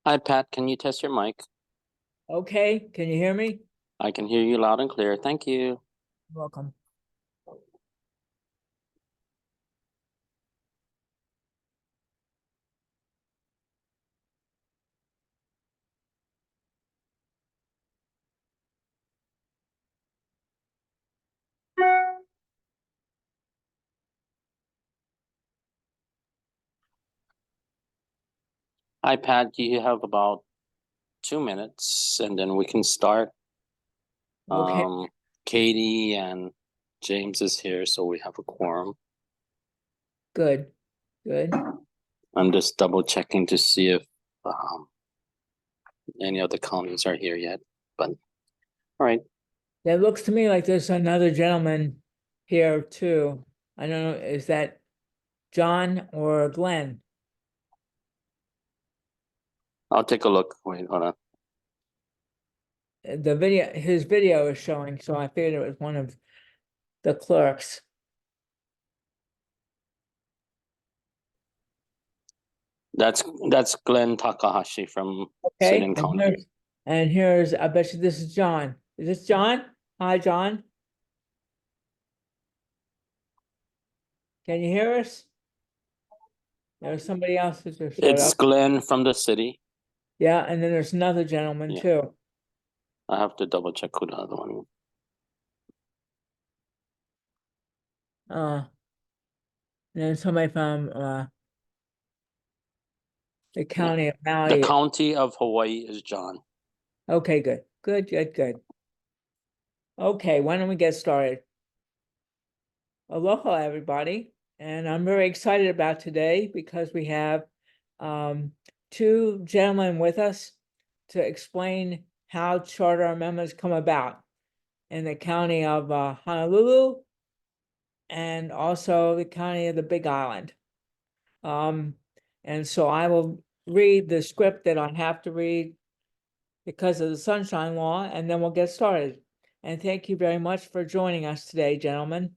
Hi, Pat. Can you test your mic? Okay, can you hear me? I can hear you loud and clear. Thank you. Welcome. Hi, Pat. You have about 2 minutes and then we can start. Okay, Katie and James is here, so we have a quorum. good. I'm just double checking to see if any of the counties are here yet. But all right. It looks to me like there's another gentleman here too. I don't know, is that John or Glenn? I'll take a look. Wait, hold on. His video is showing, so I figured it was one of the clerks. That's Glenn Takahashi from Okay, Sitting County. and here's, I bet you this is John. Is this John? Hi, John. Can you hear us? There's somebody else who just showed It's up. Glenn from the city. Yeah, and then there's another gentleman Yeah. too. I have to double check who the other one is. And then somebody from the county of Maui. The county of Hawaii is John. Okay, good. Okay, why don't we get started? Aloha, everybody. And I'm very excited about today because we have two gentlemen with us to explain how charter amendments come about in the county of Honolulu and also the county of the Big Island. And so I will read the script that I have to read because of the Sunshine Law, and then we'll get started. And thank you very much for joining us today, gentlemen.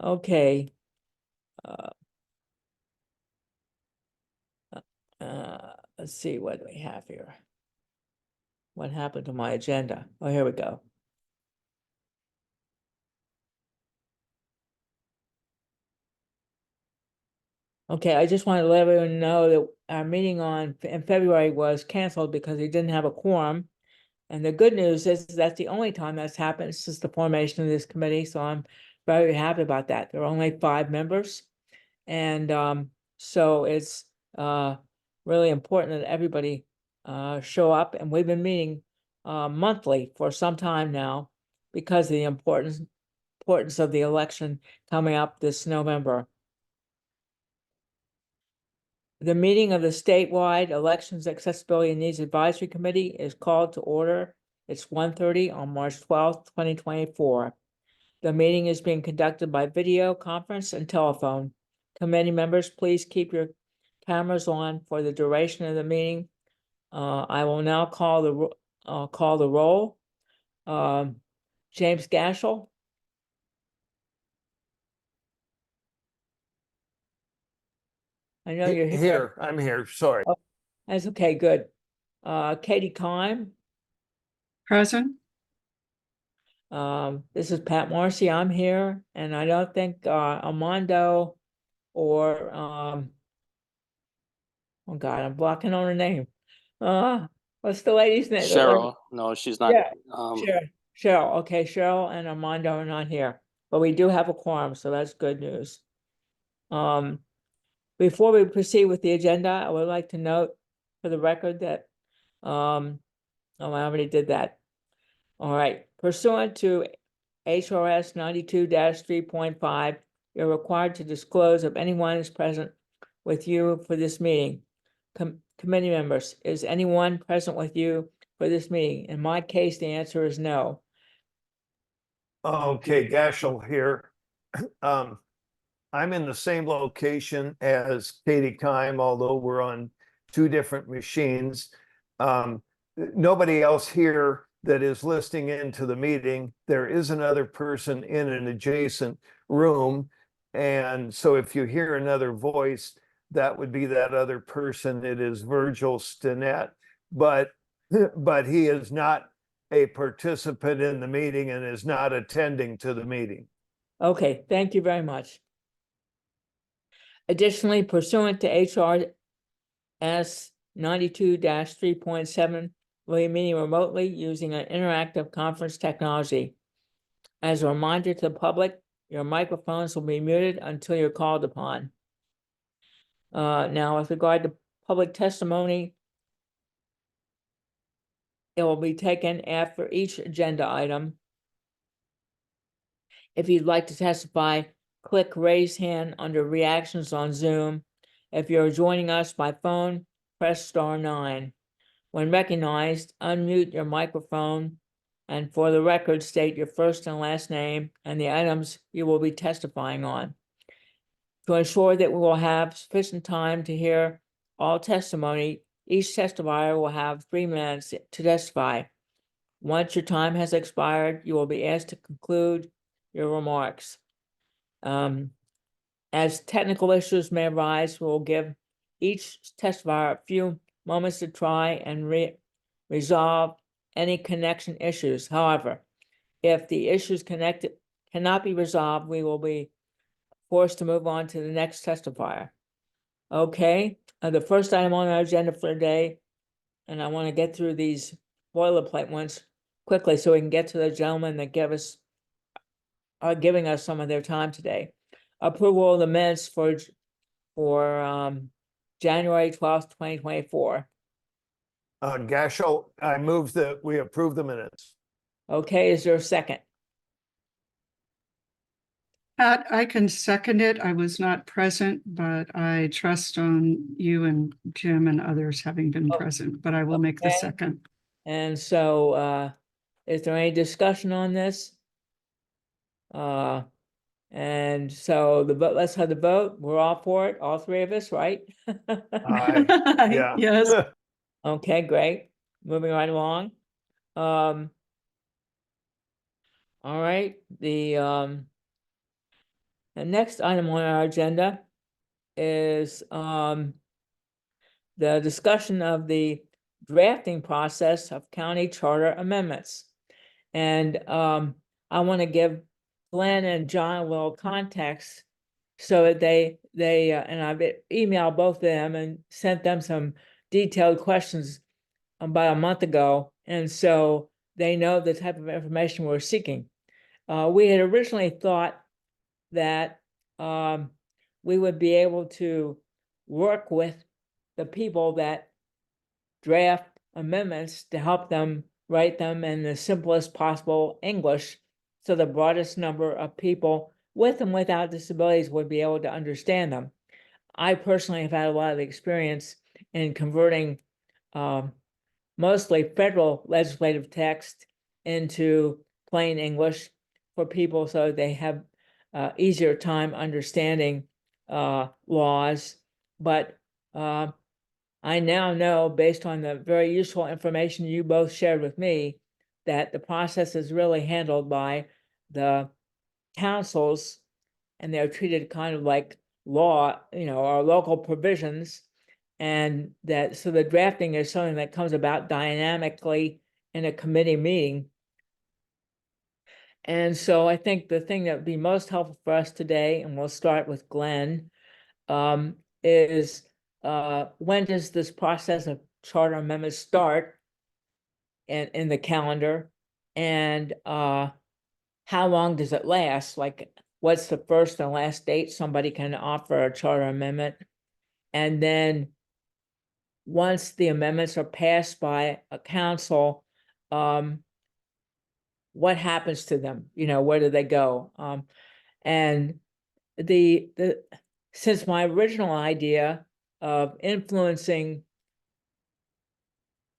Okay. Let's see what we have here. What happened to my agenda? Oh, here we go. Okay, I just wanted to let everyone know that our meeting in February was canceled because we didn't have a quorum. And the good news is that's the only time that's happened since the formation of this committee. So I'm very happy about that. There are only 5 members. And so it's really important that everybody show up. And we've been meeting monthly for some time now because of the importance of the election coming up this November. The meeting of the Statewide Elections Accessibility and Needs Advisory Committee is called to order. It's 1:30 on March 12th, 2024. The meeting is being conducted by video conference and telephone. Committee members, please keep your cameras on for the duration of the meeting. I will now call the roll. James Gashel. I know you're here. I'm here. Sorry. Oh, that's okay. Good. Katie Kime. Present. This is Pat Marcy. I'm here, and I don't think Armando or oh God, I'm blocking on her name. What's the lady's name? Cheryl. No, she's not. Yeah, Cheryl. Okay, Cheryl and Armando are not here, but we do have a quorum, so that's good news. Before we proceed with the agenda, I would like to note for the record that oh, I already did that. All right, pursuant to HRS 92-3.5, you're required to disclose if anyone is present with you for this meeting. Committee members, is anyone present with you for this meeting? In my case, the answer is no. Okay, Gashel here. I'm in the same location as Katie Kime, although we're on 2 different machines. Nobody else here that is listening into the meeting. There is another person in an adjacent room. And so if you hear another voice, that would be that other person. It is Virgil Stinnett, but he is not a participant in the meeting and is not attending to the meeting. Okay, thank you very much. Additionally, pursuant to HRS 92-3.7, we'll be meeting remotely using an interactive conference technology. As a reminder to the public, your microphones will be muted until you're called upon. Now, with regard to public testimony, it will be taken after each agenda item. If you'd like to testify, click raise hand under reactions on Zoom. If you're joining us by phone, press *9. When recognized, unmute your microphone, and for the record, state your first and last name and the items you will be testifying on. To ensure that we will have sufficient time to hear all testimony, each testifier will have 3 minutes to testify. Once your time has expired, you will be asked to conclude your remarks. As technical issues may arise, we will give each testifier a few moments to try and resolve any connection issues. However, if the issues cannot be resolved, we will be forced to move on to the next testifier. Okay, the first item on our agenda for today, and I want to get through these boilerplate ones quickly so we can get to the gentlemen that are giving us some of their time today. Approval of the minutes for January 12th, 2024. Gashel, I move that we approve the minutes. Okay, is there a second? Pat, I can second it. I was not present, but I trust on you and Jim and others having been Oh, present, but I will make the okay. second. And so, is there any discussion on this? And so let's have the vote. We're all for it, all 3 of us, right? Aye. Yeah. Yes. Okay, great. Moving right along. All right, the next item on our agenda is the discussion of the drafting process of county charter amendments. And I want to give Glenn and John a little context so that they and I've emailed both of them and sent them some detailed questions about a month ago, and so they know the type of information we're seeking. We had originally thought that we would be able to work with the people that draft amendments to help them write them in the simplest possible English, so the broadest number of people with and without disabilities would be able to understand them. I personally have had a lot of experience in converting mostly federal legislative text into plain English for people so they have easier time understanding laws. But I now know, based on the very useful information you both shared with me, that the process is really handled by the councils, and they're treated kind of like law, or local provisions. And that, so the drafting is something that comes about dynamically in a committee meeting. And so I think the thing that would be most helpful for us today, and we'll start with Glenn, is when does this process of charter amendments start in the calendar, and how long does it last? Like, what's the first and last date somebody can offer a charter amendment? And then once the amendments are passed by a council, what happens to them? Where do they go? And since my original idea of influencing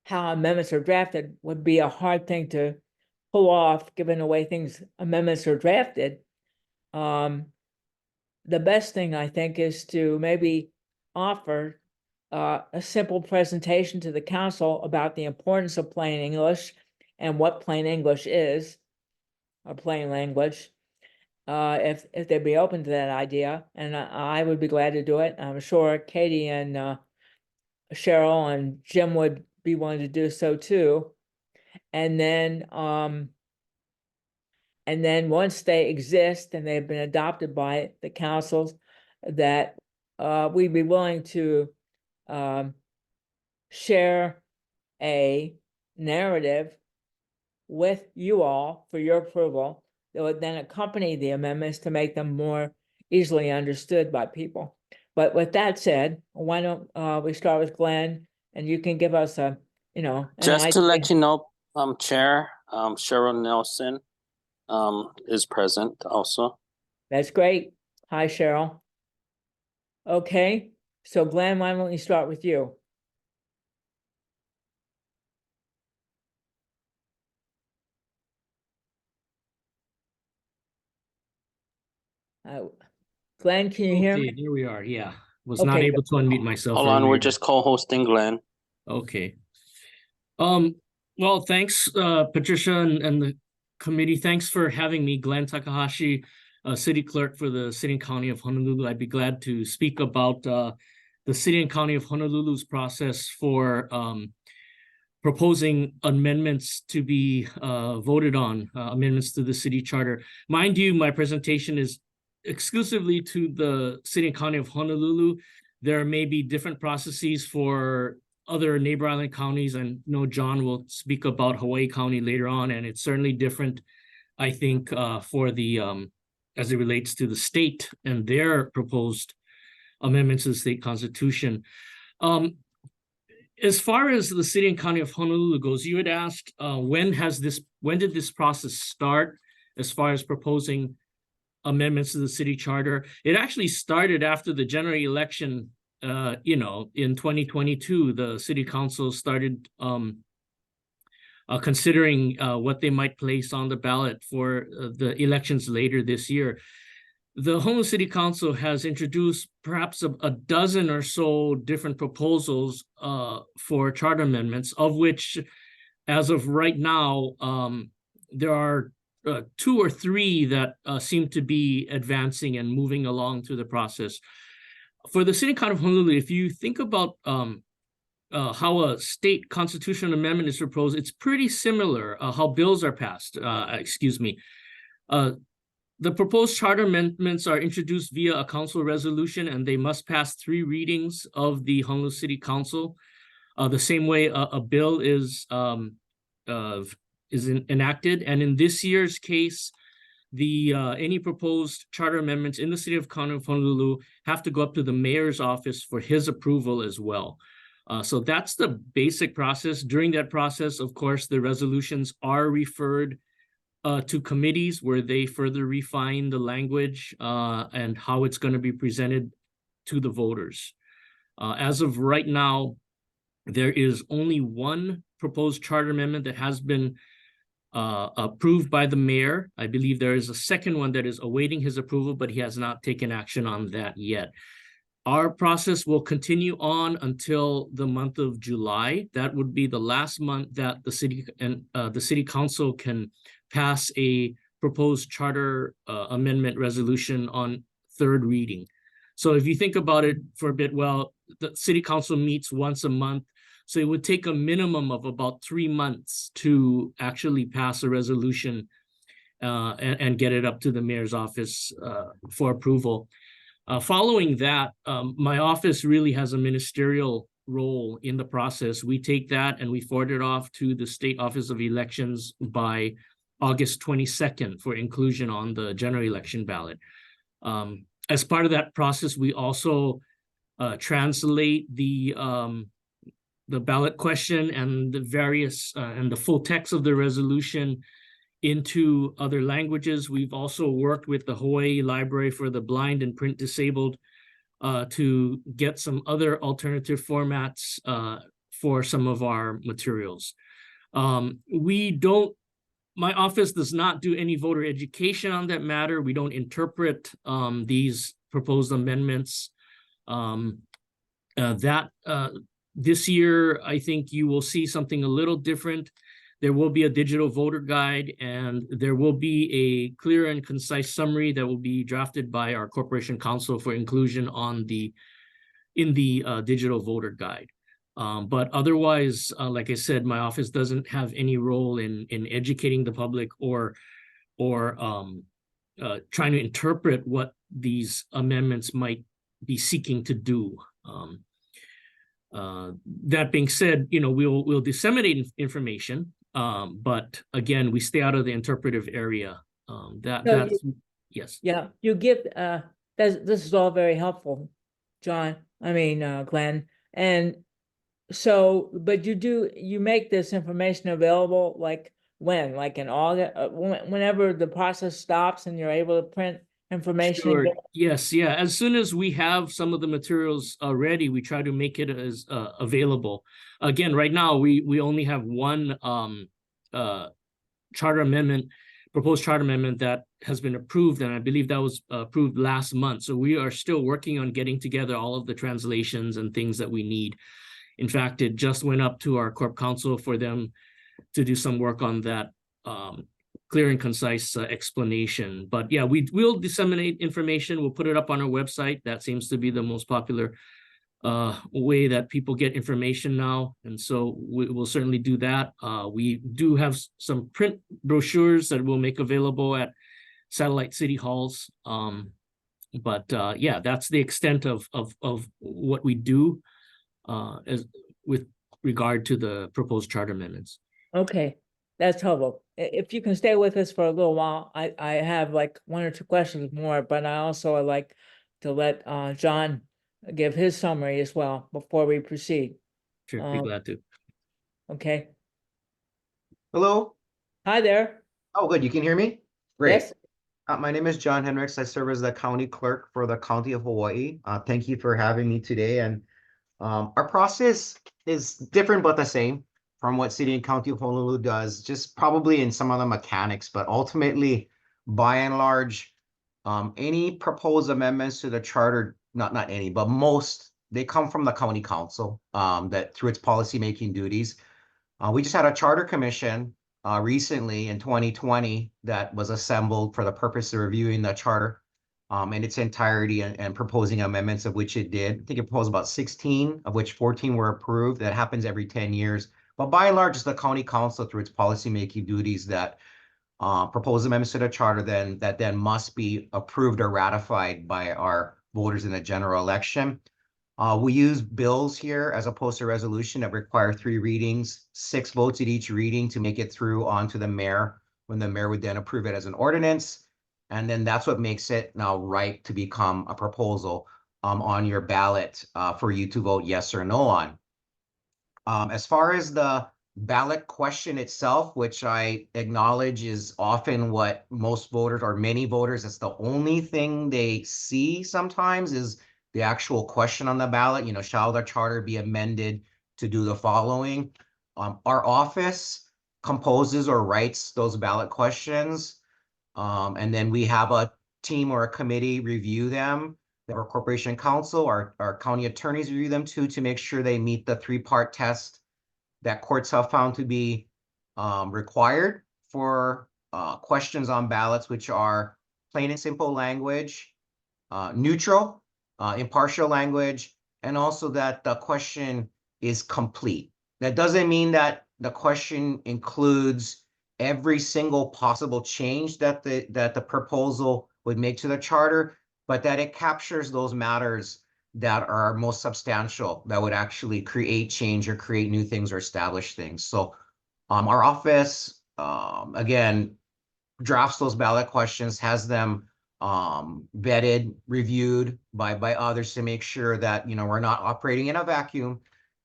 how amendments are drafted would be a hard thing to pull off, given the way amendments are drafted, the best thing I think is to maybe offer a simple presentation to the council about the importance of plain English and what plain English is, or plain language, if they'd be open to that idea, and I would be glad to do it. I'm sure Katie and Cheryl and Jim would be willing to do so too. And then once they exist and they've been adopted by the councils, that we'd be willing to share a narrative with you all for your approval that would then accompany the amendments to make them more easily understood by people. But with that said, why don't we start with Glenn, and you can give us a, an Just to let idea. you know, Chair, Cheryl Nelson is present also. That's great. Hi, Cheryl. Okay, so Glenn, why don't we start with you? Glenn, can you hear Okay, me? there we are. Yeah, was not Okay, able to unmute myself. Hold on, we're earlier. just co-hosting Glenn. Okay. Well, thanks, Patricia and the committee. Thanks for having me, Glenn Takahashi, City Clerk for the City and County of Honolulu. I'd be glad to speak about the City and County of Honolulu's process for proposing amendments to be voted on, amendments to the city charter. Mind you, my presentation is exclusively to the City and County of Honolulu. There may be different processes for other neighbor island counties, and know John will speak about Hawaii County later on, and it's certainly different, I think, for the as it relates to the state and their proposed amendments to the state constitution. As far as the City and County of Honolulu goes, you had asked when did this process start as far as proposing amendments to the city charter? It actually started after the general election. In 2022, the city council started considering what they might place on the ballot for the elections later this year. The Honolulu City Council has introduced perhaps a dozen or so different proposals for charter amendments, of which, as of right now, there are 2 or 3 that seem to be advancing and moving along through the process. For the City and County of Honolulu, if you think about how a state constitutional amendment is proposed, it's pretty similar how bills are passed. The proposed charter amendments are introduced via a council resolution, and they must pass 3 readings of the Honolulu City Council. The same way a bill is enacted, and in this year's case, any proposed charter amendments in the City of County of Honolulu have to go up to the mayor's office for his approval as well. So that's the basic process. During that process, of course, the resolutions are referred to committees where they further refine the language and how it's going to be presented to the voters. As of right now, there is only 1 proposed charter amendment that has been approved by the mayor. I believe there is a second one that is awaiting his approval, but he has not taken action on that yet. Our process will continue on until the month of July. That would be the last month that the city and the city council can pass a proposed charter amendment resolution on 3rd reading. So if you think about it for a bit, well, the city council meets once a month. So it would take a minimum of about 3 months to actually pass a resolution and get it up to the mayor's office for approval. Following that, my office really has a ministerial role in the process. We take that and we forward it off to the State Office of Elections by August 22nd for inclusion on the general election ballot. As part of that process, we also translate the ballot question and the various and the full text of the resolution into other languages. We've also worked with the Hawaii Library for the Blind and Print Disabled to get some other alternative formats for some of our materials. My office does not do any voter education on that matter. We don't interpret these proposed amendments. This year, I think you will see something a little different. There will be a digital voter guide, and there will be a clear and concise summary that will be drafted by our corporation counsel for inclusion in the digital voter guide. But otherwise, like I said, my office doesn't have any role in educating the public or trying to interpret what these amendments might be seeking to do. That being said, we'll disseminate information, but again, we stay out of the interpretive area. That's yes. Yeah, you give, this is all very helpful, John, Glenn. And so, but you make this information available, like when, like in August, whenever the process stops and you're able to print information? Sure. Yes, yeah. As soon as we have some of the materials ready, we try to make it as available. Again, right now, we only have one proposed charter amendment that has been approved, and I believe that was approved last month. So we are still working on getting together all of the translations and things that we need. In fact, it just went up to our corp counsel for them to do some work on that clear and concise explanation. But yeah, we'll disseminate information. We'll put it up on our website. That seems to be the most popular way that people get information now. And so we'll certainly do that. We do have some print brochures that we'll make available at satellite city halls. But yeah, that's the extent of what we do as with regard to the proposed charter amendments. Okay, that's helpful. If you can stay with us for a little while, I have like 1 or 2 questions more, but I also would like to let John give his summary as well before we proceed. Sure, be glad to. Okay. Hello. Hi there. Oh, good. You can hear me? Great. Yes. My name is John Hendricks. I serve as the county clerk for the County of Hawaii. Thank you for having me today. And our process is different but the same from what City and County of Honolulu does, just probably in some of the mechanics, but ultimately, by and large, any proposed amendments to the charter, not any, but most, they come from the county council that through its policymaking duties. We just had a charter commission recently in 2020 that was assembled for the purpose of reviewing the charter in its entirety and proposing amendments, of which it did. I think it proposed about 16, of which 14 were approved. That happens every 10 years. But by and large, it's the county council through its policymaking duties that propose amendments to the charter that then must be approved or ratified by our voters in the general election. We use bills here as opposed to resolution that require 3 readings, 6 votes at each reading to make it through onto the mayor, when the mayor would then approve it as an ordinance. And then that's what makes it now right to become a proposal on your ballot for you to vote yes or no on. As far as the ballot question itself, which I acknowledge is often what most voters or many voters, it's the only thing they see sometimes is the actual question on the ballot, shall the charter be amended to do the following? Our office composes or writes those ballot questions. And then we have a team or a committee review them. Our corporation counsel, our county attorneys review them too, to make sure they meet the 3-part test that courts have found to be required for questions on ballots, which are plain and simple language, neutral, impartial language, and also that the question is complete. That doesn't mean that the question includes every single possible change that the proposal would make to the charter, but that it captures those matters that are most substantial, that would actually create change or create new things or establish things. So our office, again, drafts those ballot questions, has them vetted, reviewed by others to make sure that, we're not operating in a vacuum.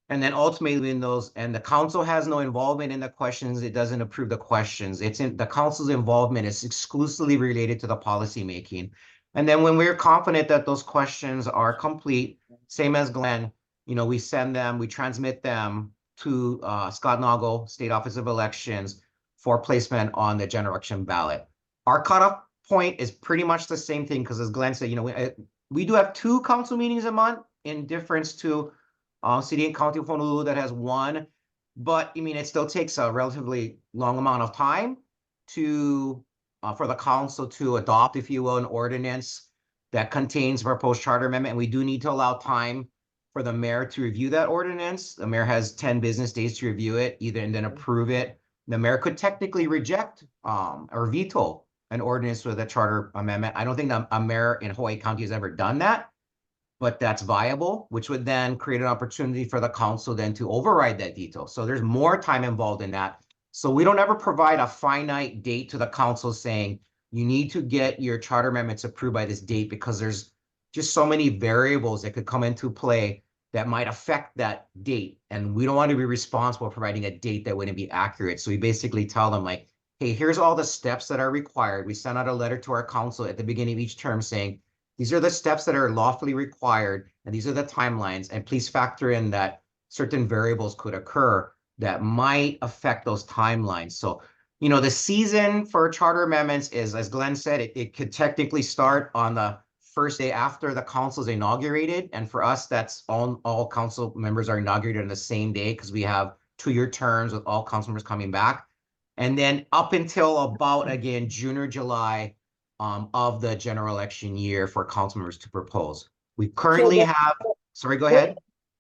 And then ultimately in those, and the council has no involvement in the questions, it doesn't approve the questions. It's in the council's involvement is exclusively related to the policy making. And then when we're confident that those questions are complete, same as Glenn, we send them, we transmit them to Scott Nagle, State Office of Elections, for placement on the general election ballot. Our cutoff point is pretty much the same thing, because as Glenn said, we do have 2 council meetings a month, in difference to City and County of Honolulu that has 1. but I mean, it still takes a relatively long amount of time to for the council to adopt, if you will, an ordinance that contains a proposed charter amendment. And we do need to allow time for the mayor to review that ordinance. The mayor has 10 business days to review it, either and then approve it. The mayor could technically reject or veto an ordinance with a charter amendment. I don't think that a mayor in Hawaii County has ever done that, but that's viable, which would then create an opportunity for the council then to override that veto. So there's more time involved in that. So we don't ever provide a finite date to the council saying, you need to get your charter amendments approved by this date, because there's just so many variables that could come into play that might affect that date. And we don't want to be responsible for providing a date that wouldn't be accurate. So we basically tell them like, hey, here's all the steps that are required. We send out a letter to our council at the beginning of each term saying, these are the steps that are lawfully required, and these are the timelines. And please factor in that certain variables could occur that might affect those timelines. So, you know, the season for charter amendments is, as Glenn said, it could technically start on the first day after the council is inaugurated. And for us, that's all council members are inaugurated on the same day, because we have 2-year terms with all council members coming back. And then up until about, again, June or July of the general election year for council members to propose. We currently have, sorry, go ahead.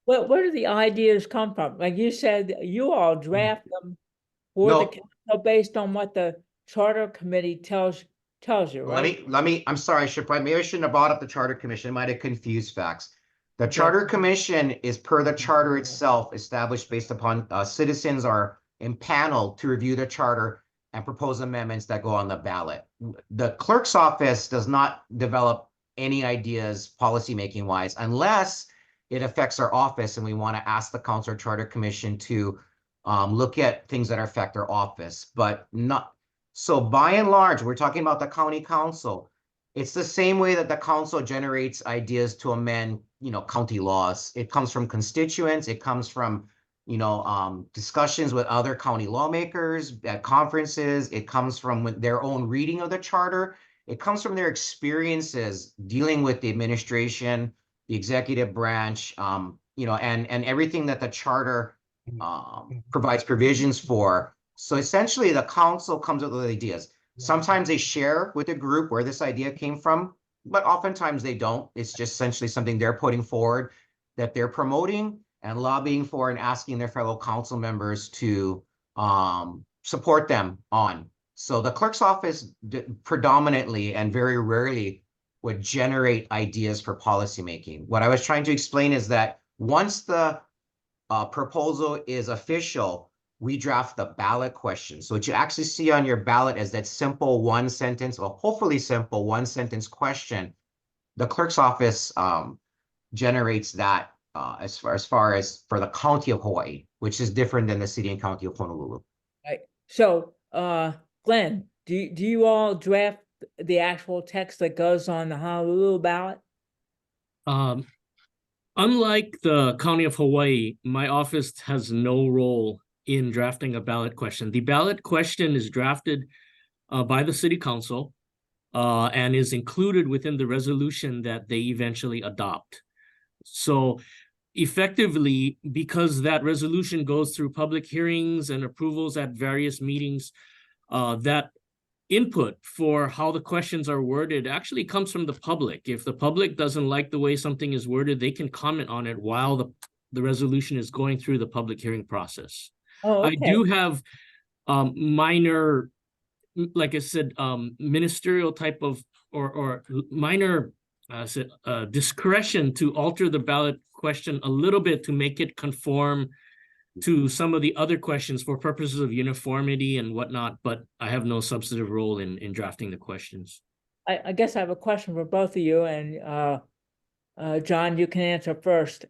Where do the ideas come from? Like you said, you all draft them for the No. council based on what the charter committee tells you, right? Let me, I'm sorry, maybe I shouldn't have brought up the charter commission. It might have confused facts. The charter commission is per the charter itself, established based upon citizens are impaneled to review the charter and propose amendments that go on the ballot. The clerk's office does not develop any ideas policymaking wise unless it affects our office and we want to ask the council or charter commission to look at things that affect our office, but not. So by and large, we're talking about the county council. It's the same way that the council generates ideas to amend, you know, county laws. It comes from constituents. It comes from, you know, discussions with other county lawmakers at conferences. It comes from their own reading of the charter. It comes from their experiences dealing with the administration, the executive branch, you know, and everything that the charter provides provisions for. So essentially, the council comes up with ideas. Sometimes they share with a group where this idea came from, but oftentimes they don't. It's just essentially something they're putting forward that they're promoting and lobbying for and asking their fellow council members to support them on. So the clerk's office predominantly and very rarely would generate ideas for policymaking. What I was trying to explain is that once the proposal is official, we draft the ballot question. So what you actually see on your ballot is that simple one sentence, or hopefully simple one sentence question. The clerk's office generates that as far as for the county of Hawaii, which is different than the city and county of Honolulu. Right. So, Glenn, do you all draft the actual text that goes on the Honolulu ballot? Unlike the county of Hawaii, my office has no role in drafting a ballot question. The ballot question is drafted by the city council and is included within the resolution that they eventually adopt. So effectively, because that resolution goes through public hearings and approvals at various meetings, that input for how the questions are worded actually comes from the public. If the public doesn't like the way something is worded, they can comment on it while the resolution is going through the public hearing process. Oh, okay. I do have minor, like I said, ministerial type of or minor discretion to alter the ballot question a little bit to make it conform to some of the other questions for purposes of uniformity and whatnot, but I have no substantive role in drafting the questions. I guess I have a question for both of you, and John, you can answer first.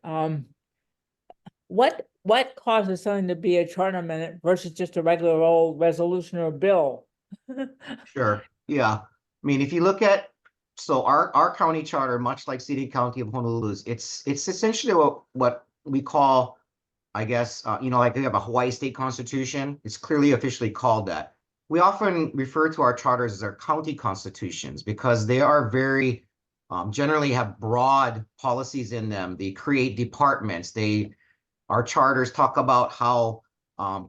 What causes something to be a charter amendment versus just a regular old resolution or bill? Sure. Yeah. I mean, if you look at, so our county charter, much like city and county of Honolulu's, it's essentially what we call, I guess, you know, like we have a Hawaii state constitution. It's clearly officially called that. We often refer to our charters as our county constitutions because they are very, generally have broad policies in them. They create departments. Our charters talk about how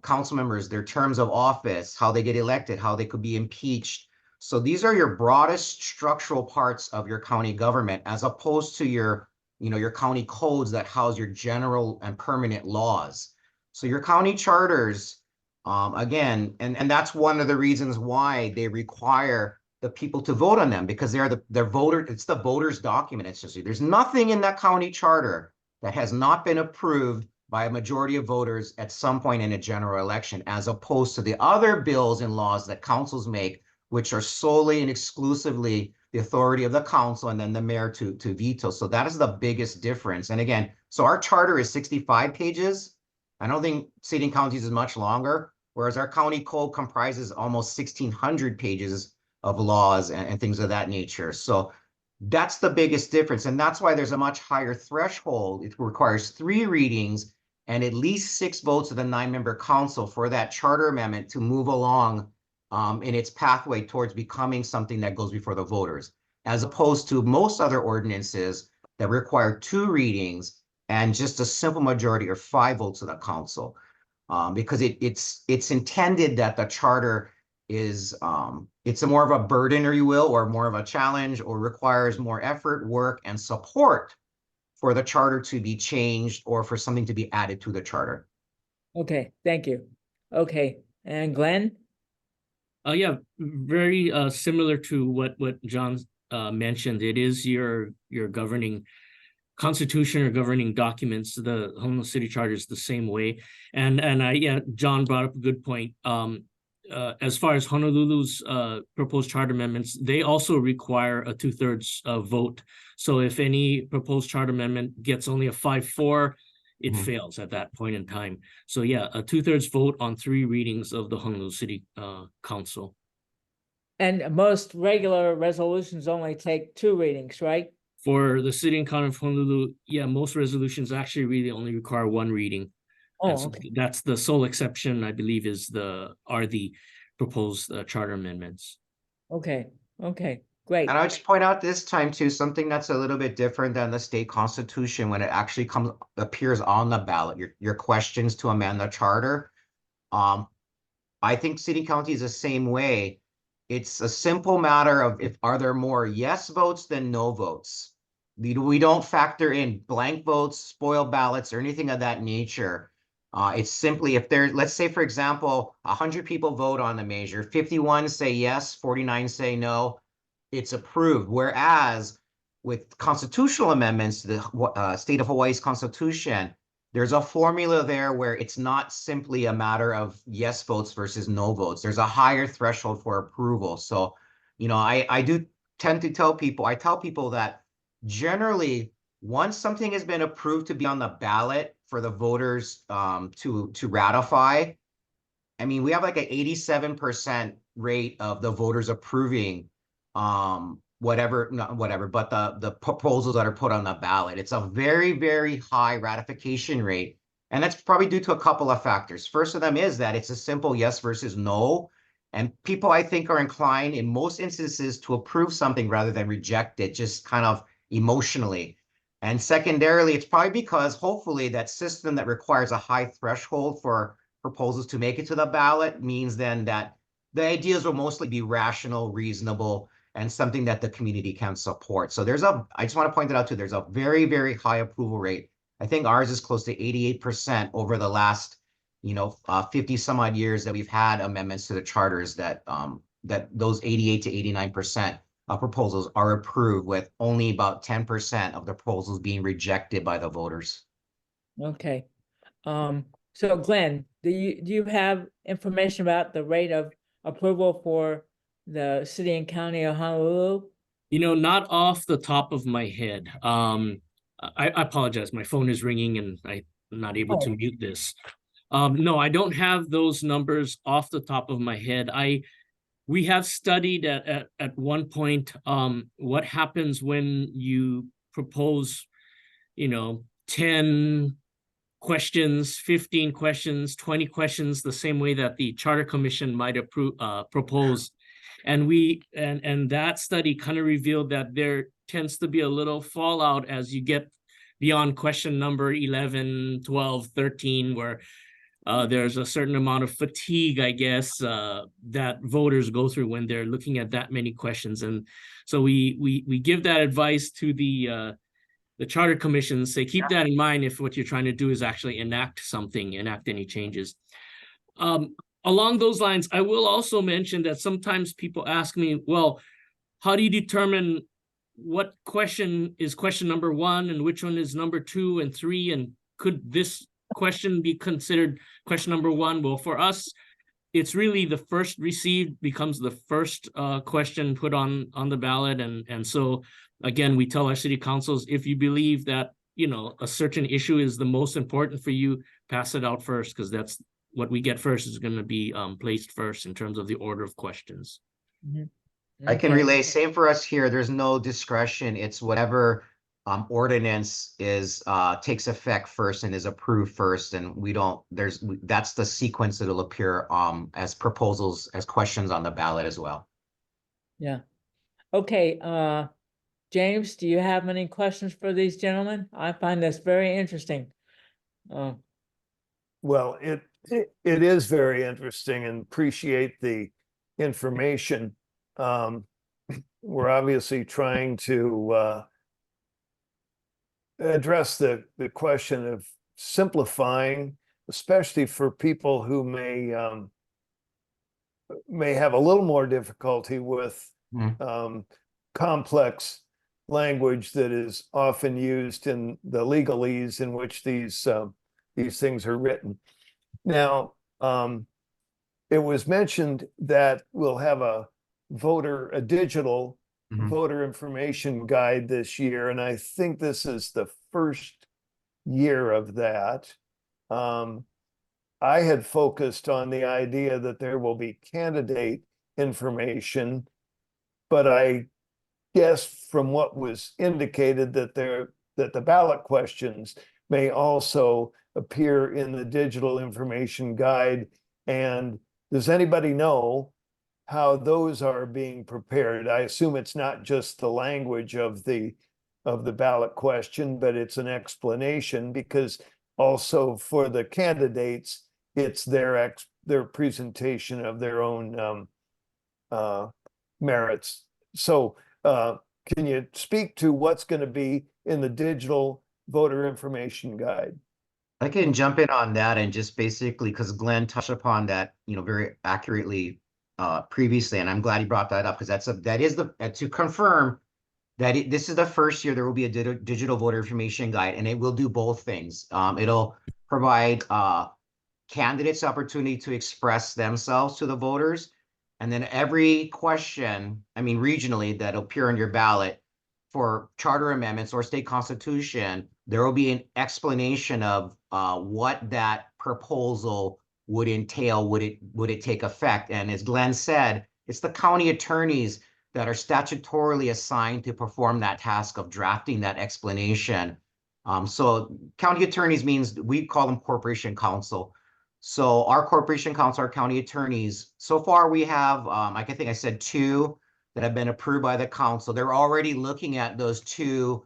council members, their terms of office, how they get elected, how they could be impeached. So these are your broadest structural parts of your county government, as opposed to your, your county codes that house your general and permanent laws. So your county charters, again, and that's one of the reasons why they require the people to vote on them, because they're voter, it's the voters' document. It's just, there's nothing in that county charter that has not been approved by a majority of voters at some point in a general election, as opposed to the other bills and laws that councils make, which are solely and exclusively the authority of the council and then the mayor to veto. So that is the biggest difference. And again, so our charter is 65 pages. I don't think city and counties is much longer, whereas our county code comprises almost 1,600 pages of laws and things of that nature. So that's the biggest difference. And that's why there's a much higher threshold. It requires 3 readings and at least 6 votes of the 9-member council for that charter amendment to move along in its pathway towards becoming something that goes before the voters, as opposed to most other ordinances that require 2 readings and just a simple majority or 5 votes of the council. Because it's intended that the charter is it's more of a burden, or you will, or more of a challenge, or requires more effort, work, and support for the charter to be changed or for something to be added to the charter. Okay, thank you. Okay, and Glenn? Yeah, very similar to what John mentioned. It is your governing constitution or governing documents. The Honolulu City Charter is the same way. And John brought up a good point. As far as Honolulu's proposed charter amendments, they also require a 2/3 vote. So if any proposed charter amendment gets only a 5-4, it fails at that point in time. So yeah, a 2/3 vote on 3 readings of the Honolulu City Council. And most regular resolutions only take 2 readings, right? For the City and County of Honolulu, yeah, most resolutions actually really only require 1 reading. Oh, So okay. that's the sole exception, I believe, are the proposed charter amendments. Okay, great. And I would just point out this time too, something that's a little bit different than the state constitution when it actually appears on the ballot, your questions to amend the charter. I think city county is the same way. It's a simple matter of are there more yes votes than no votes? We don't factor in blank votes, spoiled ballots, or anything of that nature. It's simply if there, let's say, for example, 100 people vote on the measure, 51 say yes, 49 say no, it's approved. Whereas with constitutional amendments to the state of Hawaii's constitution, there's a formula there where it's not simply a matter of yes votes versus no votes. There's a higher threshold for approval. So, I do tend to tell people that generally, once something has been approved to be on the ballot for the voters to ratify, I mean, we have like an 87% rate of the voters approving not whatever, but the proposals that are put on the ballot. It's a very, very high ratification rate. And that's probably due to a couple of factors. First of them is that it's a simple yes versus no. And people, I think, are inclined in most instances to approve something rather than reject it, just kind of emotionally. And secondarily, it's probably because hopefully that system that requires a high threshold for proposals to make it to the ballot means then that the ideas will mostly be rational, reasonable, and something that the community can support. So I just want to point it out too, there's a very, very high approval rate. I think ours is close to 88% over the last, 50 some odd years that we've had amendments to the charters that those 88 to 89% of proposals are approved, with only about 10% of the proposals being rejected by the voters. Okay. So Glenn, do you have information about the rate of approval for the city and county of Honolulu? Not off the top of my head. I apologize. My phone is ringing and I'm not able to mute this. No, I don't have those numbers off the top of my head. We have studied at one point what happens when you propose, 10 questions, 15 questions, 20 questions, the same way that the Charter Commission might propose. And that study kind of revealed that there tends to be a little fallout as you get beyond question number 11, 12, 13, where there's a certain amount of fatigue, I guess, that voters go through when they're looking at that many questions. And so we give that advice to the charter commission, say, keep that in mind if what you're trying to do is actually enact something, enact any changes. Along those lines, I will also mention that sometimes people ask me, well, how do you determine what question is question number 1 and which one is number 2 and 3? And could this question be considered question number 1? Well, for us, it's really the first received becomes the first question put on the ballot. And so, again, we tell our city councils, if you believe that, you know, a certain issue is the most important for you, pass it out first, because that's what we get first is going to be placed first in terms of the order of questions. I can Okay. relay, same for us here, there's no discretion, it's whatever ordinance is takes effect first and is approved first, and we don't, that's the sequence that'll appear as proposals, as questions on the ballot as well. Yeah. Okay, James, do you have any questions for these gentlemen? I find this very interesting. Well, it is very interesting and appreciate the information. We're obviously trying to address the question of simplifying, especially for people who may have a little more difficulty with complex language that is often used in the legalese in which these things are written. Now, it was mentioned that we'll have a digital voter information guide this year, and I think this is the first year of that. I had focused on the idea that there will be candidate information, but I guess from what was indicated that the ballot questions may also appear in the digital information guide. And does anybody know how those are being prepared? I assume it's not just the language of the ballot question, but it's an explanation, because also for the candidates, it's their presentation of their own merits. So can you speak to what's going to be in the digital voter information guide? I can jump in on that, and just basically, because Glenn touched upon that, you know, very accurately previously, and I'm glad he brought that up, because that is to confirm that this is the first year there will be a digital voter information guide, and it will do both things. It'll provide candidates opportunity to express themselves to the voters, and then every question, I mean, regionally, that'll appear on your ballot for charter amendments or state constitution, there will be an explanation of what that proposal would entail, would it take effect. And as Glenn said, it's the county attorneys that are statutorily assigned to perform that task of drafting that explanation. So county attorneys means we call them corporation counsel. So our corporation counsel, our county attorneys, so far we have, I think I said 2 that have been approved by the council. They're already looking at those 2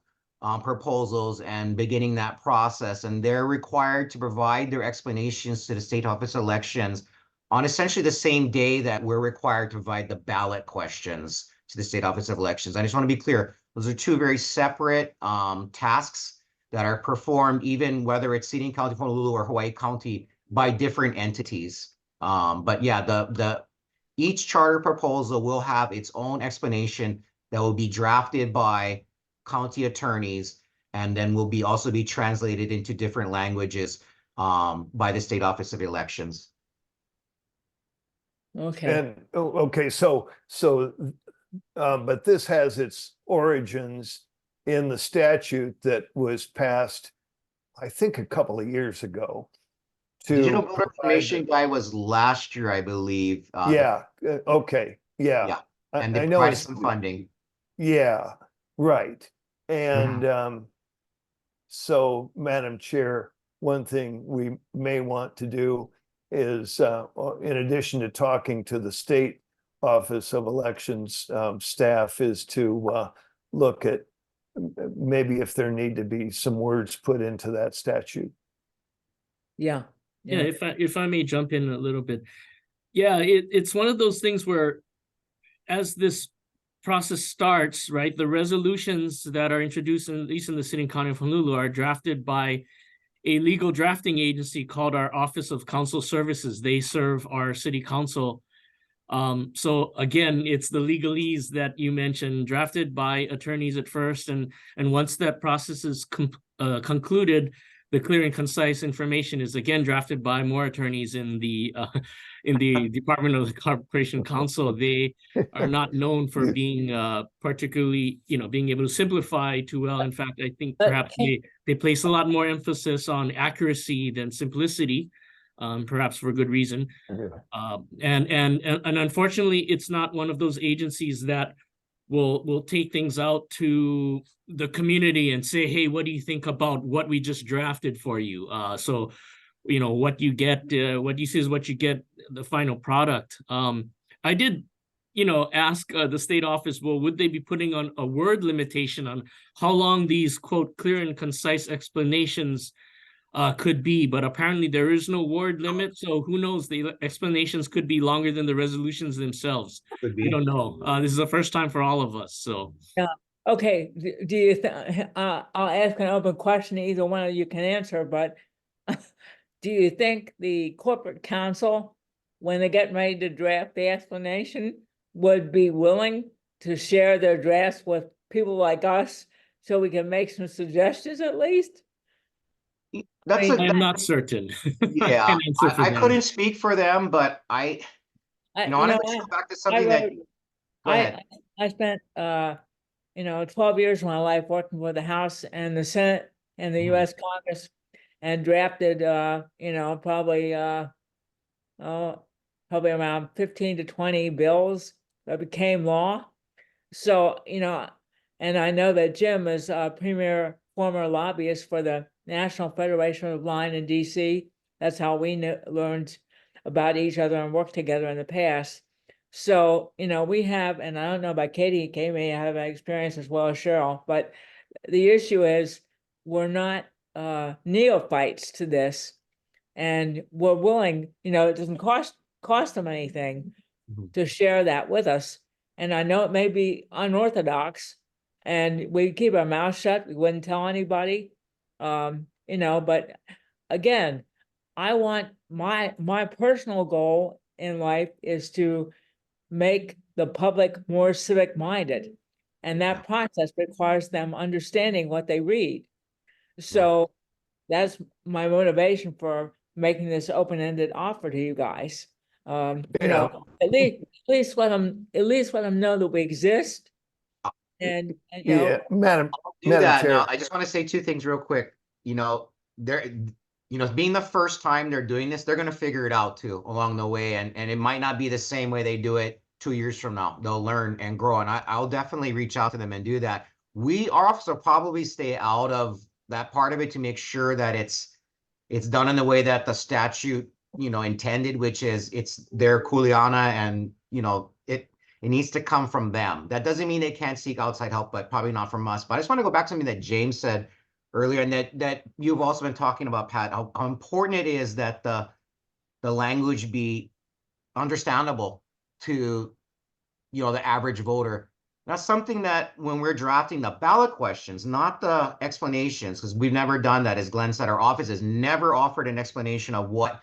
proposals and beginning that process, and they're required to provide their explanations to the state office elections on essentially the same day that we're required to provide the ballot questions to the state office of elections. I just want to be clear, those are 2 very separate tasks that are performed, even whether it's City and County of Honolulu or Hawaii County, by different entities. But yeah, each charter proposal will have its own explanation that will be drafted by county attorneys, and then will also be translated into different languages by the state office of elections. Okay. And okay, so but this has its origins in the statute that was passed, I think, a couple of years ago. Digital voter information guide was last year, I believe. Okay. Yeah. And they I know provided some funding. Yeah, right. And so, Madam Chair, one thing we may want to do is, in addition to talking to the State Office of Elections staff, is to look at maybe if there need to be some words put into that statute. Yeah. Yeah, if I may jump in a little bit. Yeah, it's one of those things where as this process starts, right, the resolutions that are introduced, at least in the city and county of Honolulu, are drafted by a legal drafting agency called our Office of Council Services. They serve our city council. So again, it's the legalese that you mentioned, drafted by attorneys at first, and once that process is concluded, the clear and concise information is again drafted by more attorneys in the Department of the Corporation Counsel. They are not known for being particularly, being able to simplify too well. In fact, I think perhaps they place a lot more emphasis on accuracy than simplicity, perhaps for good reason. And unfortunately, it's not one of those agencies that will take things out to the community and say, hey, what do you think about what we just drafted for you? So, what you get, what you see is what you get, the final product. I did, ask the state office, well, would they be putting on a word limitation on how long these, quote, clear and concise explanations could be, but apparently there is no word limit. So who knows? The explanations could be longer than the resolutions themselves. Could We be. don't know. This is the first time for all of us. So Okay, do you I'll ask an open question, either one of you can answer, but do you think the corporate counsel, when they get ready to draft the explanation, would be willing to share their drafts with people like us so we can make some suggestions at least? That's I I'm not certain. I yeah. can't answer for I them. couldn't speak for them, but I wanted to go back to something that. Go ahead. I spent 12 years of my life working for the House and the Senate and the Mhm. US Congress, and drafted probably around 15 to 20 bills that became law. So, and I know that Jim is a premier former lobbyist for the National Federation of Blind in DC. That's how we learned about each other and worked together in the past. So, we have, and I don't know about Katie may have experience as well as Cheryl, but the issue is we're not neophytes to this, and we're willing, it doesn't cost them anything Mhm. to share that with us. And I know it may be unorthodox, and we keep our mouth shut, we wouldn't tell anybody. But again, I want my personal goal in life is to make the public more civic minded. And that process requires them understanding what they read. So that's my motivation for making this open-ended offer to you guys. Yeah. At least let them know that we exist. And Yeah, Madam Do that. Now, Chair. I just want to say two things real quick. They're, being the first time they're doing this, they're going to figure it out too along the way. And it might not be the same way they do it 2 years from now. They'll learn and grow. And I'll definitely reach out to them and do that. Our office will probably stay out of that part of it to make sure that it's done in the way that the statute, intended, which is it's their kuleana, and, it needs to come from them. That doesn't mean they can't seek outside help, but probably not from us. But I just want to go back to something that James said earlier, and that you've also been talking about, Pat, how important it is that the language be understandable to, the average voter. That's something that when we're drafting the ballot questions, not the explanations, because we've never done that. As Glenn said, our office has never offered an explanation of what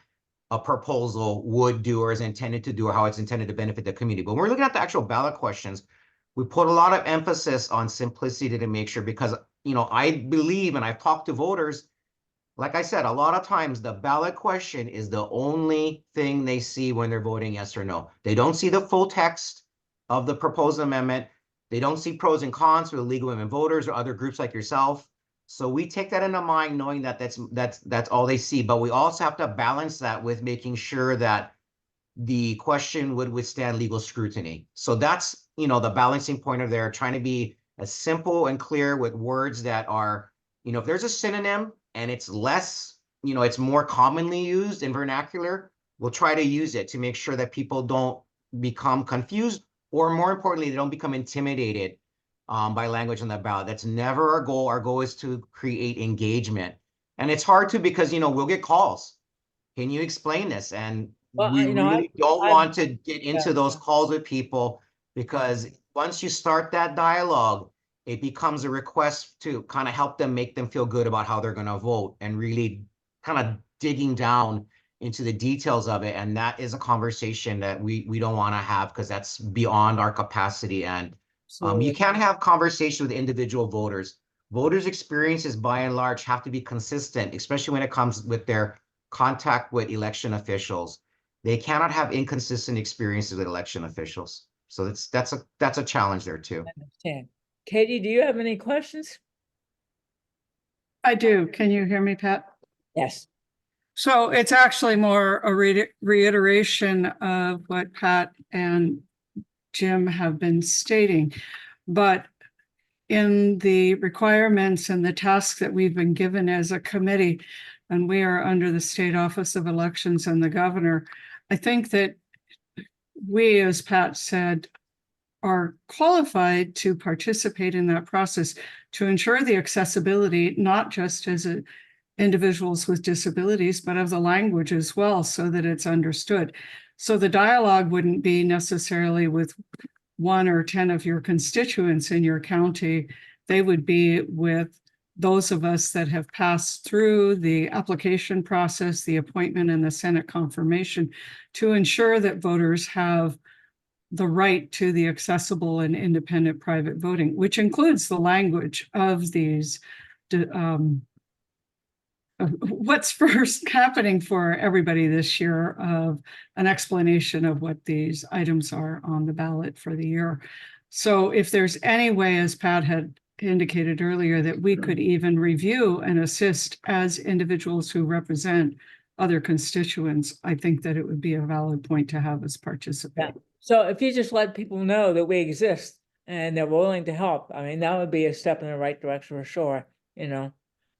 a proposal would do or is intended to do or how it's intended to benefit the community. But when we're looking at the actual ballot questions, we put a lot of emphasis on simplicity to make sure, because, I believe, and I've talked to voters, like I said, a lot of times the ballot question is the only thing they see when they're voting yes or no. They don't see the full text of the proposed amendment. They don't see pros and cons for the League of Women Voters or other groups like yourself. So we take that into mind, knowing that that's all they see. But we also have to balance that with making sure that the question would withstand legal scrutiny. So that's, the balancing point of there, trying to be as simple and clear with words that are, if there's a synonym and it's less, it's more commonly used in vernacular, we'll try to use it to make sure that people don't become confused, or more importantly, they don't become intimidated by language on the ballot. That's never our goal. Our goal is to create engagement. And it's hard to, because, we'll get calls can you explain this? And Well, we you know, really don't I've- want to get into yeah, those yeah. calls with people, because once you start that dialogue, it becomes a request to kind of help them, make them feel good about how they're going to vote, and really kind of digging down into the details of it. And that is a conversation that we don't want to have, because that's beyond our capacity. And you Absolutely. can't have conversation with individual voters. Voters' experiences by and large have to be consistent, especially when it comes with their contact with election officials. They cannot have inconsistent experiences with election officials. So that's a challenge there too. I understand. Katie, do you have any questions? I do. Can you hear me, Pat? Yes. So it's actually more a reiteration of what Pat and Jim have been stating. But in the requirements and the tasks that we've been given as a committee, and we are under the State Office of Elections and the governor, I think that we, as Pat said, are qualified to participate in that process to ensure the accessibility, not just as individuals with disabilities, but of the language as well, so that it's understood. So the dialogue wouldn't be necessarily with 1 or 10 of your constituents in your county. They would be with those of us that have passed through the application process, the appointment, and the Senate confirmation, to ensure that voters have the right to the accessible and independent private voting, which includes the language of these what's first happening for everybody this year, of an explanation of what these items are on the ballot for the year. So if there's any way, as Pat had indicated earlier, that we could even review and assist as individuals who represent other constituents, I think that it would be a valid point to have us participate. Yeah. So if you just let people know that we exist and they're willing to help, I mean, that would be a step in the right direction for sure, you know.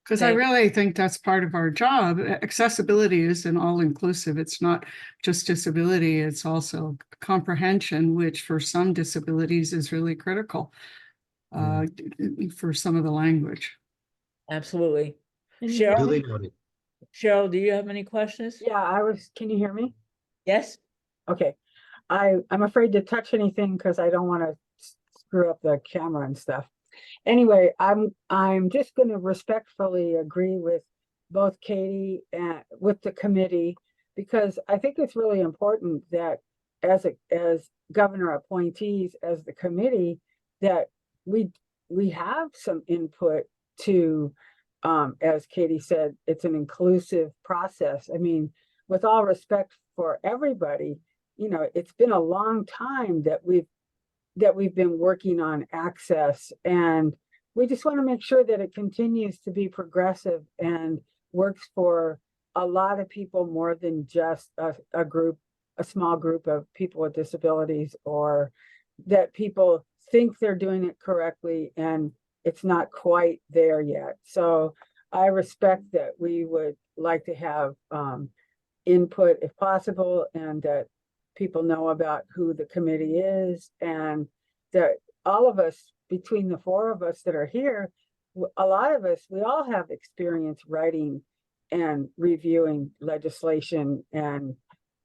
Because I Thank- really think that's part of our job. Accessibility is an all-inclusive. It's not just disability, it's also comprehension, which for some disabilities is really critical for some of the language. Absolutely. Can you hear Cheryl, me? Duly noted. Cheryl, do you have any questions? Yeah, can you hear me? Yes? Okay. I'm afraid to touch anything because I don't want to screw up the camera and stuff. Anyway, I'm just going to respectfully agree with both Katie and with the committee, because I think it's really important that as governor appointees, as the committee, that we have some input to, as Katie said, it's an inclusive process. I mean, with all respect for everybody, you know, it's been a long time that we've been working on access, and we just want to make sure that it continues to be progressive and works for a lot of people, more than just a small group of people with disabilities, or that people think they're doing it correctly and it's not quite there yet. So I respect that we would like to have input if possible, and that people know about who the committee is, and that all of us, between the 4 of us that are here, a lot of us, we all have experience writing and reviewing legislation, and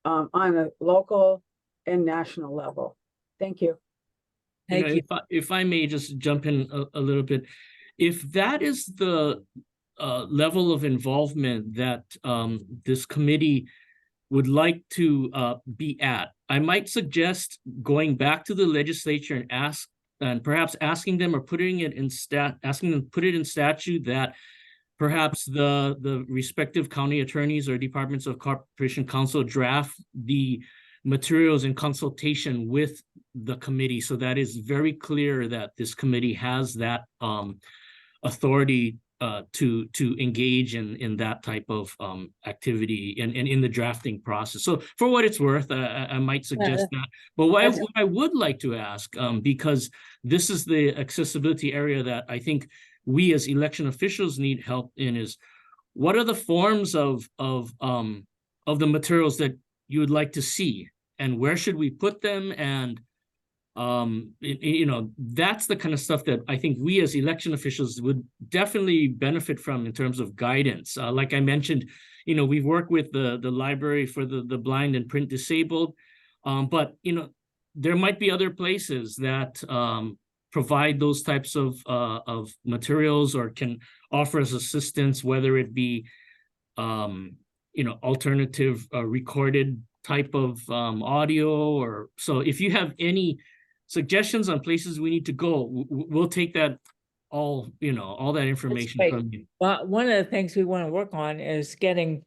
on a local and national level. Thank you. Thank you. If I may just jump in a little bit, if that is the level of involvement that this committee would like to be at, I might suggest going back to the legislature and perhaps asking them, or putting it in asking them to put it in statute, that perhaps the respective county attorneys or departments of corporation counsel draft the materials in consultation with the committee, so that is very clear that this committee has that authority to engage in that type of activity and in the drafting process. So for what it's worth, I might suggest that. But what I would like to ask, because this is the accessibility area that I think we as election officials need help in, is what are the forms of the materials that you would like to see, and where should we put them, and that's the kind of stuff that I think we as election officials would definitely benefit from in terms of guidance. Like I mentioned, we've worked with the library for the blind and print disabled, but there might be other places that provide those types of materials or can offer us assistance, whether it be alternative recorded type of audio. Or so if you have any suggestions on places we need to go, we'll take that all that information great. from you. Well, one of the things we want to work on is getting,